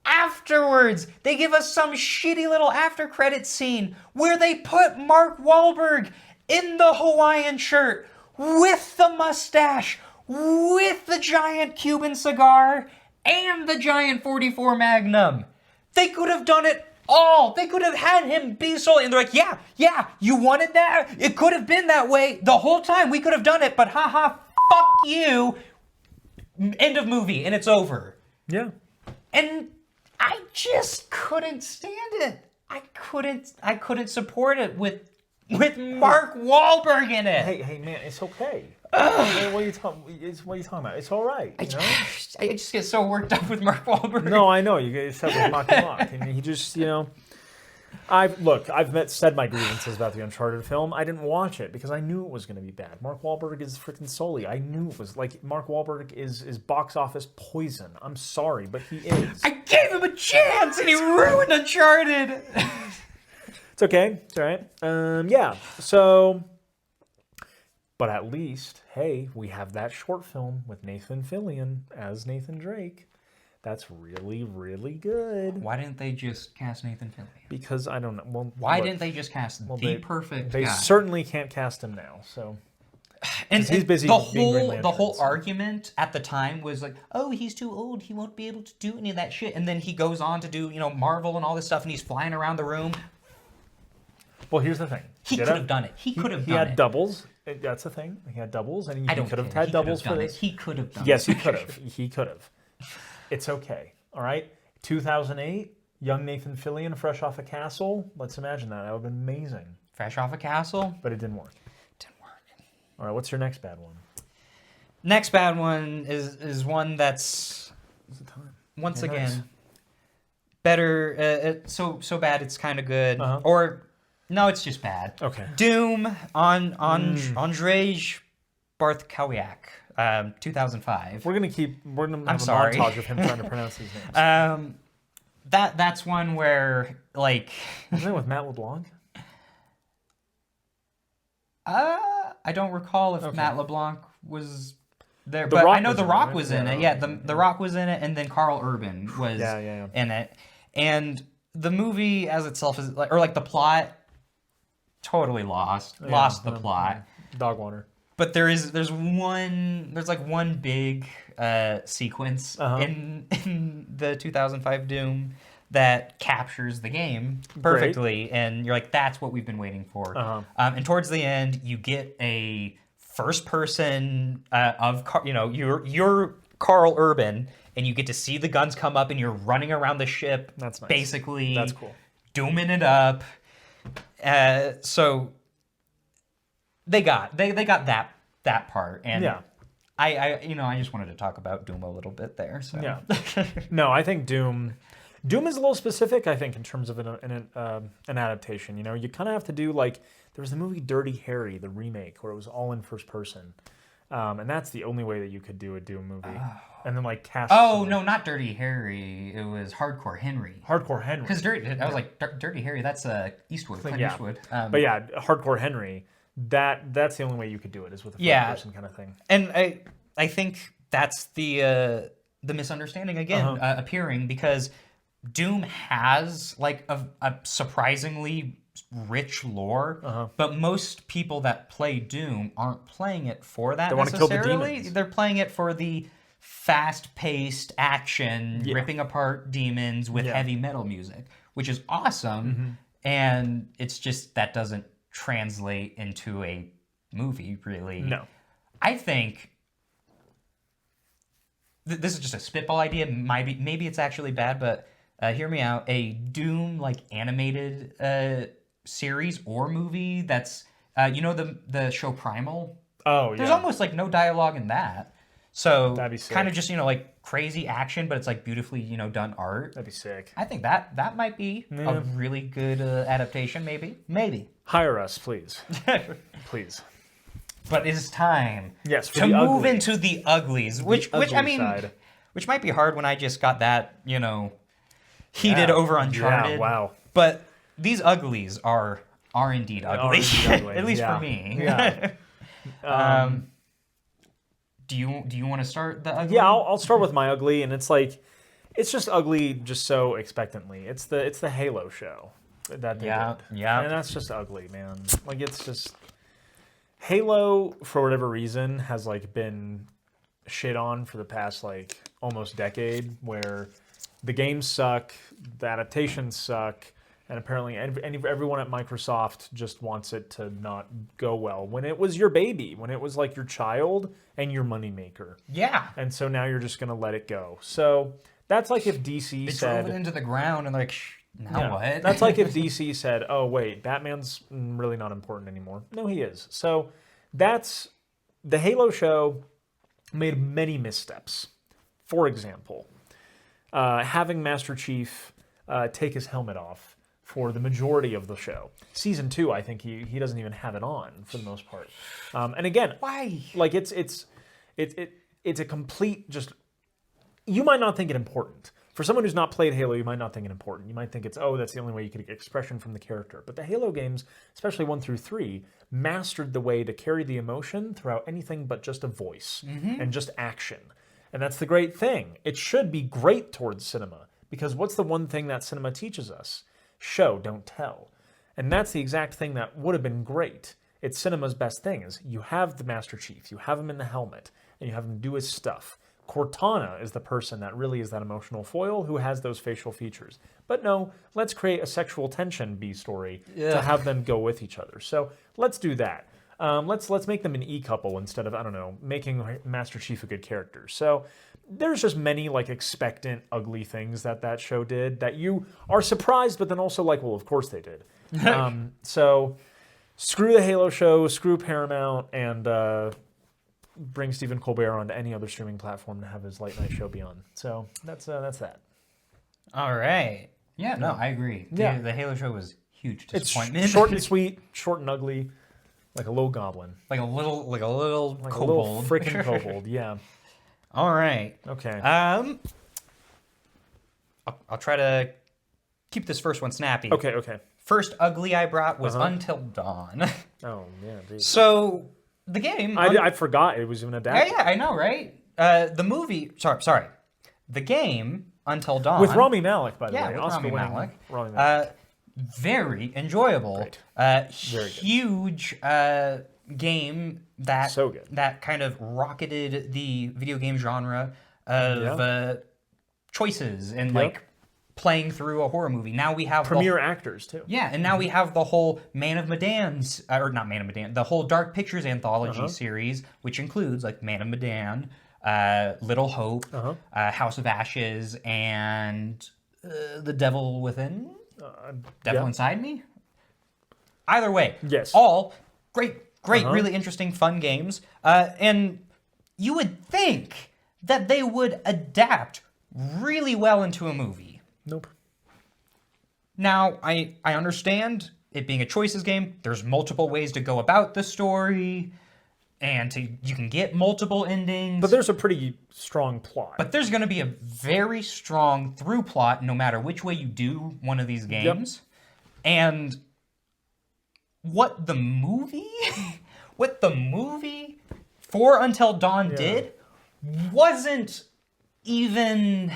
Speaker 1: Afterwards, they give us some shitty little after credits scene where they put Mark Wahlberg in the Hawaiian shirt with the mustache, with the giant Cuban cigar, and the giant 44 Magnum. They could have done it all. They could have had him be Sully. And they're like, yeah, you wanted that? It could have been that way the whole time. We could have done it, but haha, fuck you. End of movie, and it's over.
Speaker 2: Yeah.
Speaker 1: And I just couldn't stand it. I couldn't support it with Mark Wahlberg in it.
Speaker 2: Hey, man, it's okay. What are you talking about? It's all right. You know?
Speaker 1: I just get so worked up with Mark Wahlberg.
Speaker 2: No, I know. You guys said with Mock. I mean, he just, I've said my grievances about the Uncharted film. I didn't watch it because I knew it was going to be bad. Mark Wahlberg is freaking Sully. I knew it was like Mark Wahlberg is box office poison. I'm sorry, but he is.
Speaker 1: I gave him a chance and he ruined Uncharted.
Speaker 2: It's okay. It's all right. Yeah. So, but at least, hey, we have that short film with Nathan Fillion as Nathan Drake. That's really, really good.
Speaker 1: Why didn't they just cast Nathan Fillion?
Speaker 2: Because I don't know. Well,
Speaker 1: why didn't they just cast the perfect
Speaker 2: They
Speaker 1: guy?
Speaker 2: certainly can't cast him now. So,
Speaker 1: and
Speaker 2: he's busy.
Speaker 1: The whole argument at the time was like, oh, he's too old. He won't be able to do any of that shit. And then he goes on to do, Marvel and all this stuff, and he's flying around the room.
Speaker 2: Well, here's the thing.
Speaker 1: He could have done it. He could have done it.
Speaker 2: He had doubles. That's the thing. He had doubles, and he could have had doubles for this.
Speaker 1: He could have done it.
Speaker 2: Yes, he could have. He could have. It's okay. All right. 2008, young Nathan Fillion, fresh off a castle. Let's imagine that. That would have been amazing.
Speaker 1: Fresh off a castle?
Speaker 2: But it didn't work. All right. What's your next bad one?
Speaker 1: Next bad one is one that's once again better. So bad it's kind of good. Or no, it's just bad.
Speaker 2: Okay.
Speaker 1: Doom on Andrzej Bartkowiak, 2005.
Speaker 2: We're gonna have a montage of him trying to pronounce these names.
Speaker 1: That's one where like.
Speaker 2: Isn't it with Matt LeBlanc?
Speaker 1: I don't recall if Matt LeBlanc was there, but I know The Rock was in it. Yeah, the Rock was in it, and then Carl Urban was in it. And the movie as itself is like the plot, totally lost the plot.
Speaker 2: Dog water.
Speaker 1: But there's like one big sequence in the 2005 Doom that captures the game perfectly. Great. And you're like, that's what we've been waiting for. And towards the end, you get a first person you're Carl Urban, and you get to see the guns come up, and you're running around the ship.
Speaker 2: That's nice.
Speaker 1: Basically,
Speaker 2: that's cool.
Speaker 1: Dooming it up. So they got that part, and I just wanted to talk about Doom a little bit there. So.
Speaker 2: Yeah. No, I think Doom is a little specific, I think, in terms of an adaptation. You kind of have to do like there was the movie Dirty Harry, the remake, where it was all in first person, and that's the only way that you could do a Doom movie. And then like cast.
Speaker 1: Oh no, not Dirty Harry. It was Hardcore Henry.
Speaker 2: Hardcore Henry.
Speaker 1: Because I was like Dirty Harry. That's Eastwood. Clint Eastwood.
Speaker 2: But yeah, Hardcore Henry. That's the only way you could do it is with a first person kind of thing.
Speaker 1: And I think that's the misunderstanding again appearing, because Doom has like a surprisingly rich lore, but most people that play Doom aren't playing it for that necessarily. Kill the demons. They're playing it for the fast-paced action, ripping apart demons with heavy metal music, which is awesome. And it's just that doesn't translate into a movie, really.
Speaker 2: No.
Speaker 1: I think this is just a spitball idea. Maybe it's actually bad, but hear me out. A Doom like animated series or movie that's the show Primal.
Speaker 2: Oh yeah.
Speaker 1: There's almost like no dialogue in that. So
Speaker 2: that'd be sick.
Speaker 1: Kind of just like crazy action, but it's like beautifully, done art.
Speaker 2: That'd be sick.
Speaker 1: I think that might be a really good adaptation, maybe.
Speaker 2: Hire us, please. Please.
Speaker 1: But it's time
Speaker 2: to
Speaker 1: move into the uglies, which I mean,
Speaker 2: side.
Speaker 1: Which might be hard when I just got that, heated over Uncharted.
Speaker 2: Yeah, wow.
Speaker 1: But these uglies are indeed ugly, at least for me.
Speaker 2: Yeah.
Speaker 1: Do you want to start the ugly?
Speaker 2: Yeah, I'll start with my ugly, and it's just ugly, just so expectantly. It's the Halo show that they did.
Speaker 1: Yeah,
Speaker 2: and that's just ugly, man. Like, it's just Halo, for whatever reason, has been shit on for the past almost decade, where the games suck, the adaptations suck, and apparently everyone at Microsoft just wants it to not go well. When it was your baby, when it was your child and your moneymaker.
Speaker 1: Yeah.
Speaker 2: And so now you're just gonna let it go. So that's if DC
Speaker 1: they
Speaker 2: said,
Speaker 1: drove it into the ground and now what?
Speaker 2: That's if DC said, oh wait, Batman's really not important anymore. No, he is. So that's the Halo show made many missteps. For example, having Master Chief take his helmet off for the majority of the show. Season 2, I think he doesn't even have it on for the most part. And again,
Speaker 1: why?
Speaker 2: It's a complete just. You might not think it important. For someone who's not played Halo, you might not think it important. You might think it's, that's the only way you could get expression from the character. But the Halo games, especially 1 through 3, mastered the way to carry the emotion throughout anything but just a voice and just action. And that's the great thing. It should be great towards cinema, because what's the one thing that cinema teaches us? Show, don't tell. And that's the exact thing that would have been great. It's cinema's best thing, is you have the Master Chief, you have him in the helmet, and you have him do his stuff. Cortana is the person that really is that emotional foil who has those facial features. But no, let's create a sexual tension B story to have them go with each other. So let's do that. Let's make them an E-couple instead of, I don't know, making Master Chief a good character. So there's just many expectant, ugly things that show did that you are surprised, but then also well, of course they did. So screw the Halo show, screw Paramount, and bring Stephen Colbert onto any other streaming platform to have his late night show be on. So that's that.
Speaker 1: All right. Yeah, no, I agree.
Speaker 2: Yeah.
Speaker 1: The Halo show was huge disappointment.
Speaker 2: It's short and sweet, short and ugly. Like a little goblin.
Speaker 1: Like a little kobold.
Speaker 2: A little freaking kobold, yeah.
Speaker 1: All right.
Speaker 2: Okay.
Speaker 1: I'll try to keep this first one snappy.
Speaker 2: Okay.
Speaker 1: First ugly I brought was Until Dawn.
Speaker 2: Oh, yeah. Geez.
Speaker 1: So, the game...
Speaker 2: I forgot it was even adapted.
Speaker 1: Yeah, I know, right? The movie... Sorry. The game, Until Dawn...
Speaker 2: With Rami Malek, by the way.
Speaker 1: Yeah, with Rami Malek.
Speaker 2: Rami Malek.
Speaker 1: Very enjoyable.
Speaker 2: Great.
Speaker 1: Huge game that
Speaker 2: so good.
Speaker 1: That kind of rocketed the video game genre of choices and playing through a horror movie. Now we have
Speaker 2: premier actors too.
Speaker 1: Yeah, and now we have the whole Man of Medan's not Man of Medan, the whole Dark Pictures anthology series, which includes Man of Medan, Little Hope, House of Ashes, and The Devil Within. Devil Inside Me? Either way.
Speaker 2: Yes.
Speaker 1: All great, really interesting, fun games. And you would think that they would adapt really well into a movie.
Speaker 2: Nope.
Speaker 1: Now, I understand it being a choices game. There's multiple ways to go about the story. And you can get multiple endings.
Speaker 2: But there's a pretty strong plot.
Speaker 1: But there's going to be a very strong through plot no matter which way you do one of these games. Yep. And what the movie for Until Dawn did wasn't even...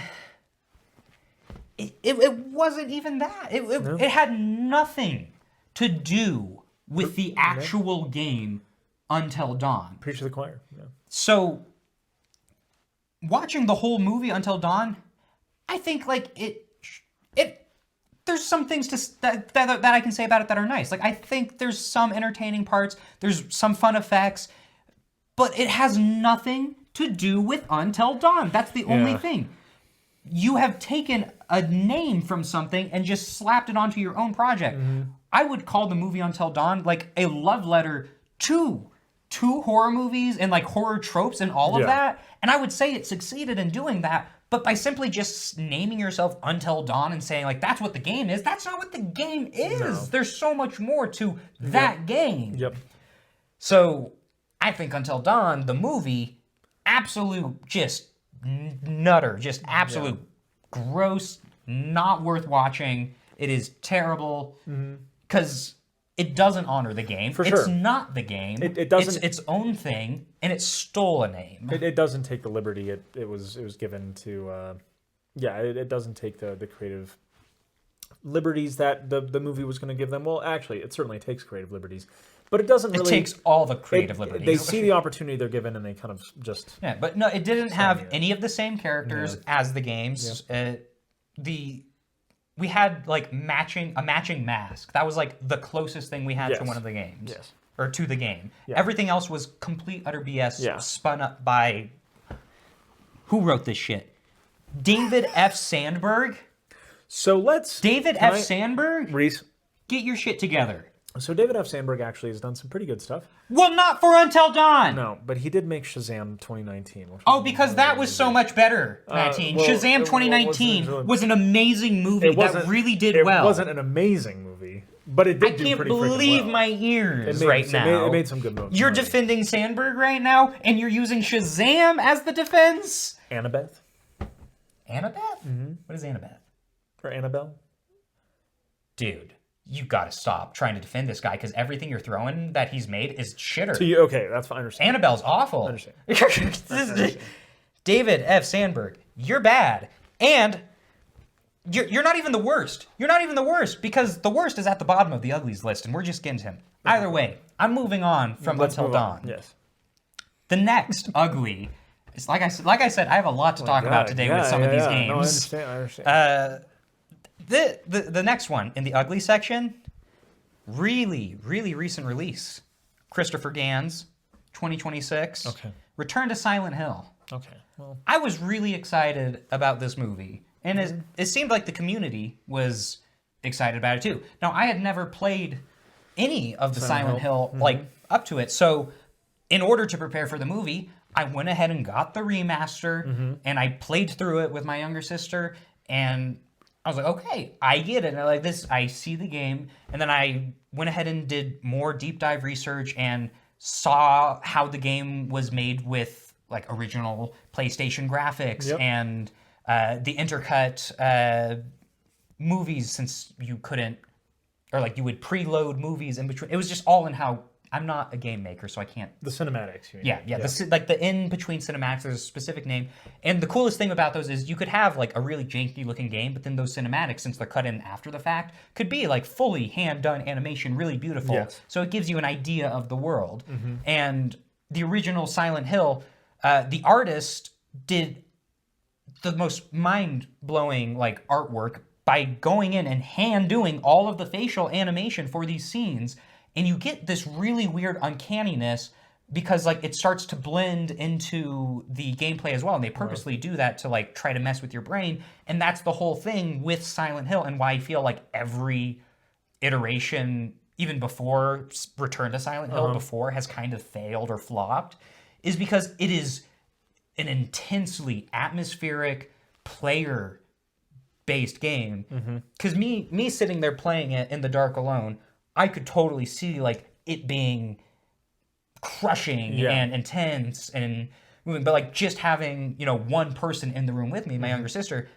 Speaker 1: It wasn't even that. It had nothing to do with the actual game Until Dawn.
Speaker 2: Preach to the choir. Yeah.
Speaker 1: So, watching the whole movie Until Dawn, I think there's some things that I can say about it that are nice. I think there's some entertaining parts, there's some fun effects, but it has nothing to do with Until Dawn. That's the only thing. You have taken a name from something and just slapped it onto your own project. I would call the movie Until Dawn a love letter to 2 horror movies and like horror tropes and all of that. And I would say it succeeded in doing that. But by simply just naming yourself Until Dawn and saying, like, that's what the game is, that's not what the game is. No. There's so much more to that game.
Speaker 2: Yep.
Speaker 1: So I think Until Dawn, the movie, absolute just nutter, just absolute gross, not worth watching. It is terrible because it doesn't honor the game.
Speaker 2: For sure.
Speaker 1: It's not the game.
Speaker 2: It doesn't.
Speaker 1: It's its own thing, and it stole a name.
Speaker 2: It doesn't take the liberty it was given to. It doesn't take the creative liberties that the movie was going to give them. Well, actually, it certainly takes creative liberties, but it doesn't really.
Speaker 1: It takes all the creative liberties.
Speaker 2: They see the opportunity they're given, and they kind of just.
Speaker 1: Yeah, but no, it didn't have any of the same characters as the games. Yeah. We had like a matching mask. That was like the closest thing we had to one of the games.
Speaker 2: Yes.
Speaker 1: Or to the game. Yeah. Everything else was complete utter BS spun up by who wrote this shit? David F. Sandberg? David F. Sandberg?
Speaker 2: Reese,
Speaker 1: get your shit together.
Speaker 2: So David F. Sandberg actually has done some pretty good stuff.
Speaker 1: Well, not for Until Dawn.
Speaker 2: No, but he did make Shazam 2019.
Speaker 1: Because that was so much better, Mateen. Shazam 2019 was an amazing movie that really did well.
Speaker 2: It wasn't an amazing movie, but it did do pretty freaking well. I can't believe
Speaker 1: my ears right now.
Speaker 2: It made some good movies.
Speaker 1: You're defending Sandberg right now, and you're using Shazam as the defense?
Speaker 2: Annabeth?
Speaker 1: Annabeth? Mm-hmm. What is Annabeth?
Speaker 2: Or Annabelle?
Speaker 1: Dude. You gotta stop trying to defend this guy because everything you're throwing that he's made is shitter.
Speaker 2: Okay, that's fine. I understand.
Speaker 1: Annabelle's awful.
Speaker 2: I understand.
Speaker 1: David F. Sandberg, you're bad. And you're not even the worst. You're not even the worst because the worst is at the bottom of the uglies list and we're just getting to him. Either way, I'm moving on from Until Dawn.
Speaker 2: Yes.
Speaker 1: The next ugly, is like I said, I have a lot to talk about today with some of these games.
Speaker 2: No, I understand.
Speaker 1: The next one in the ugly section, really recent release. Christopher Gans, 2026.
Speaker 2: Okay.
Speaker 1: Return to Silent Hill.
Speaker 2: Okay. Well,
Speaker 1: I was really excited about this movie, and it seemed like the community was excited about it too. Now, I had never played any of the Silent Hill like up to it, so in order to prepare for the movie, I went ahead and got the remaster, and I played through it with my younger sister, and I was like, okay, I get it. And I like this. I see the game. And then I went ahead and did more deep dive research and saw how the game was made with like original PlayStation graphics and the intercut movies, since you couldn't, or like you would preload movies in between. It was just all in how. I'm not a game maker, so I can't...
Speaker 2: The cinematics, you mean?
Speaker 1: Yeah. The in-between cinematics, there's a specific name. And the coolest thing about those is you could have like a really janky-looking game, but then those cinematics, since they're cut in after the fact, could be like fully hand-done animation, really beautiful.
Speaker 2: Yes.
Speaker 1: So it gives you an idea of the world. And the original Silent Hill, the artist did the most mind-blowing like artwork by going in and hand-doing all of the facial animation for these scenes. And you get this really weird uncanniness because like it starts to blend into the gameplay as well. And they purposely do that to like try to mess with your brain. And that's the whole thing with Silent Hill and why I feel like every iteration, even before Return to Silent Hill, before has kind of failed or flopped, is because it is an intensely atmospheric player-based game. Because me sitting there playing it in the dark alone, I could totally see like it being crushing and intense and moving, but like just having one person in the room with me, my younger sister,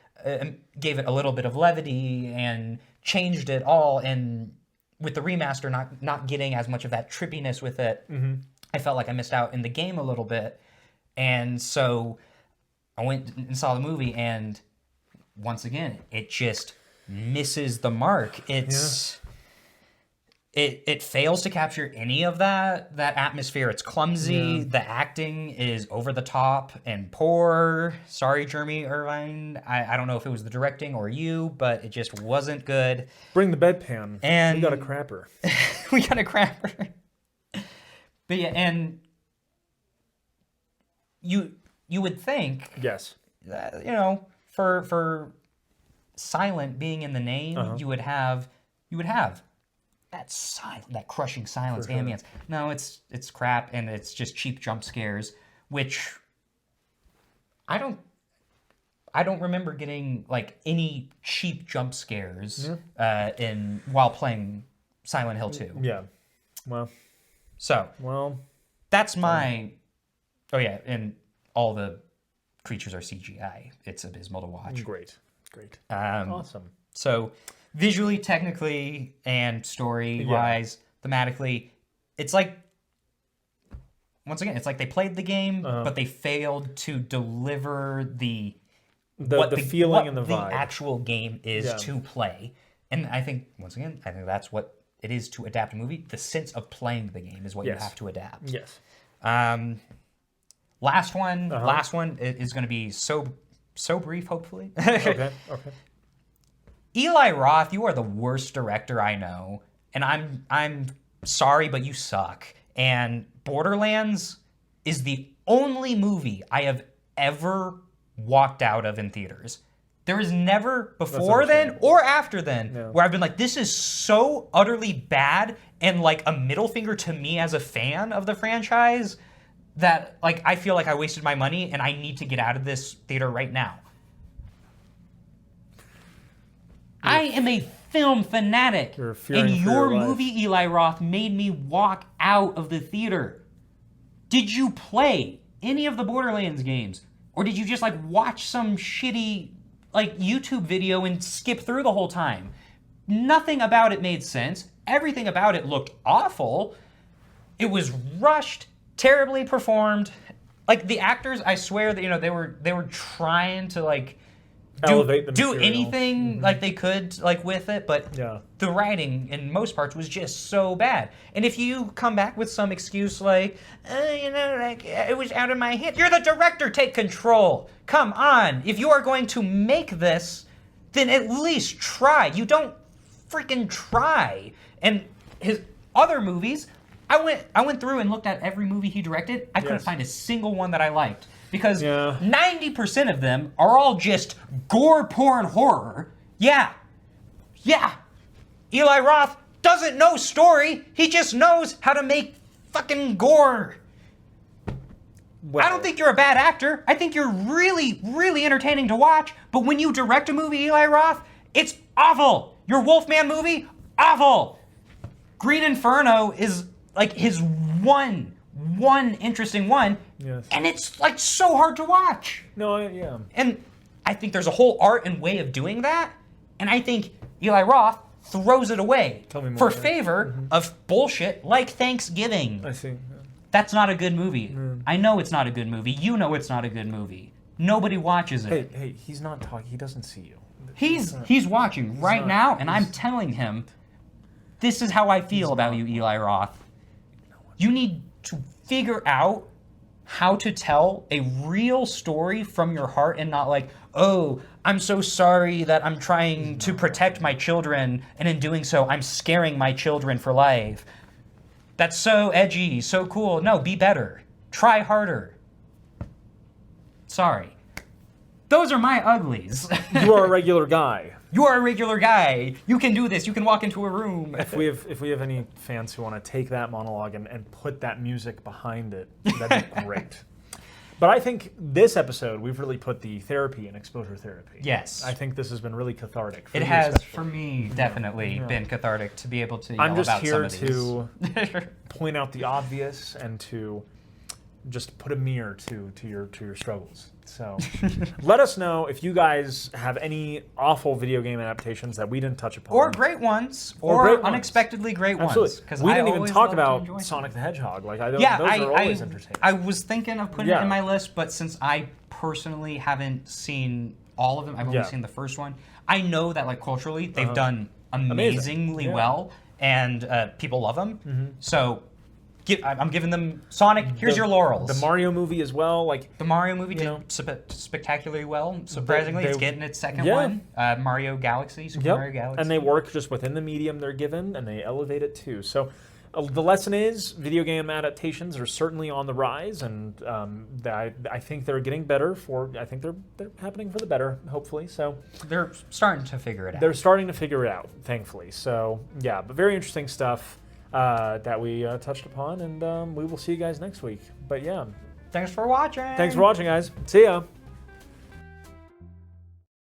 Speaker 1: gave it a little bit of levity and changed it all. And with the remaster, not getting as much of that trippiness with it, I felt like I missed out in the game a little bit. And so I went and saw the movie, and once again, it just misses the mark. It fails to capture any of that atmosphere. It's clumsy. The acting is over the top and poor. Sorry, Jeremy Irvine. I don't know if it was the directing or you, but it just wasn't good.
Speaker 2: Bring the bedpan.
Speaker 1: And
Speaker 2: we got a crapper.
Speaker 1: We got a crapper. But yeah, and you would think,
Speaker 2: yes,
Speaker 1: that, for silent being in the name, you would have that crushing silence, ambience. No, it's crap, and it's just cheap jump scares, which I don't remember getting like any cheap jump scares while playing Silent Hill 2.
Speaker 2: Yeah. Well.
Speaker 1: That's my. Oh yeah, and all the creatures are CGI. It's abysmal to watch.
Speaker 2: Great. Awesome.
Speaker 1: So visually, technically, and story-wise, thematically, it's like, once again, it's like they played the game, but they failed to deliver the
Speaker 2: feeling and the vibe.
Speaker 1: The actual game is to play. And I think, once again, that's what it is to adapt a movie. The sense of playing the game is what you have to adapt.
Speaker 2: Yes.
Speaker 1: Last one is going to be so brief, hopefully.
Speaker 2: Okay.
Speaker 1: Eli Roth, you are the worst director I know, and I'm sorry, but you suck. And Borderlands is the only movie I have ever walked out of in theaters. There is never before then or after then where I've been like, this is so utterly bad and like a middle finger to me as a fan of the franchise that like I feel like I wasted my money and I need to get out of this theater right now. I am a film fanatic, and your movie, Eli Roth, made me walk out of the theater. Did you play any of the Borderlands games? Or did you just like watch some shitty like YouTube video and skip through the whole time? Nothing about it made sense. Everything about it looked awful. It was rushed, terribly performed. Like the actors, I swear that they were trying to like do anything like they could like with it, but the writing in most parts was just so bad. And if you come back with some excuse like, like it was out of my hand, you're the director, take control. Come on, if you are going to make this, then at least try. You don't freaking try. And his other movies, I went through and looked at every movie he directed. I couldn't find a single one that I liked. Because 90% of them are all just gore porn horror. Yeah. Eli Roth doesn't know story. He just knows how to make fucking gore. Well, I don't think you're a bad actor. I think you're really, really entertaining to watch. But when you direct a movie, Eli Roth, it's awful. Your Wolfman movie, awful. Green Inferno is like his one interesting one.
Speaker 2: Yes.
Speaker 1: And it's like so hard to watch. And I think there's a whole art and way of doing that. And I think Eli Roth throws it away for favor of bullshit like Thanksgiving.
Speaker 2: I see.
Speaker 1: That's not a good movie. I know it's not a good movie. You know it's not a good movie. Nobody watches it.
Speaker 2: Hey, he's not talking. He doesn't see you.
Speaker 1: He's watching right now, and I'm telling him, this is how I feel about you, Eli Roth. You need to figure out how to tell a real story from your heart and not like, oh, I'm so sorry that I'm trying to protect my children, and in doing so, I'm scaring my children for life. That's so edgy, so cool. No, be better. Try harder. Sorry. Those are my uglies.
Speaker 2: You are a regular guy.
Speaker 1: You are a regular guy. You can do this. You can walk into a room.
Speaker 2: If we have any fans who want to take that monologue and put that music behind it, that'd be great. But I think this episode, we've really put the therapy in exposure therapy.
Speaker 1: Yes.
Speaker 2: I think this has been really cathartic.
Speaker 1: It has, for me, definitely been cathartic to be able to yell
Speaker 2: I'm just
Speaker 1: about
Speaker 2: here
Speaker 1: some of these.
Speaker 2: to point out the obvious and to just put a mirror to your struggles. So let us know if you guys have any awful video game adaptations that we didn't touch upon.
Speaker 1: Or great ones. Or unexpectedly great ones.
Speaker 2: Absolutely. We didn't even talk about Sonic the Hedgehog. Like, those are always entertaining.
Speaker 1: I was thinking of putting it in my list, but since I personally haven't seen all of them, I've only seen the first one, I know that like culturally they've done amazingly well, and people love them. So I'm giving them Sonic. Here's your laurels.
Speaker 2: The Mario movie as well. Like
Speaker 1: the Mario movie did spectacularly well. Surprisingly, it's getting its second one. Mario Galaxy, Super Mario Galaxy,
Speaker 2: and they work just within the medium they're given, and they elevate it too. So The lesson is video game adaptations are certainly on the rise, and I think they're getting better. I think they're happening for the better, hopefully. So
Speaker 1: they're starting to figure it out.
Speaker 2: They're starting to figure it out, thankfully. So yeah, but very interesting stuff that we touched upon, and we will see you guys next week. But yeah,
Speaker 1: thanks for watching.
Speaker 2: Thanks for watching, guys. See ya.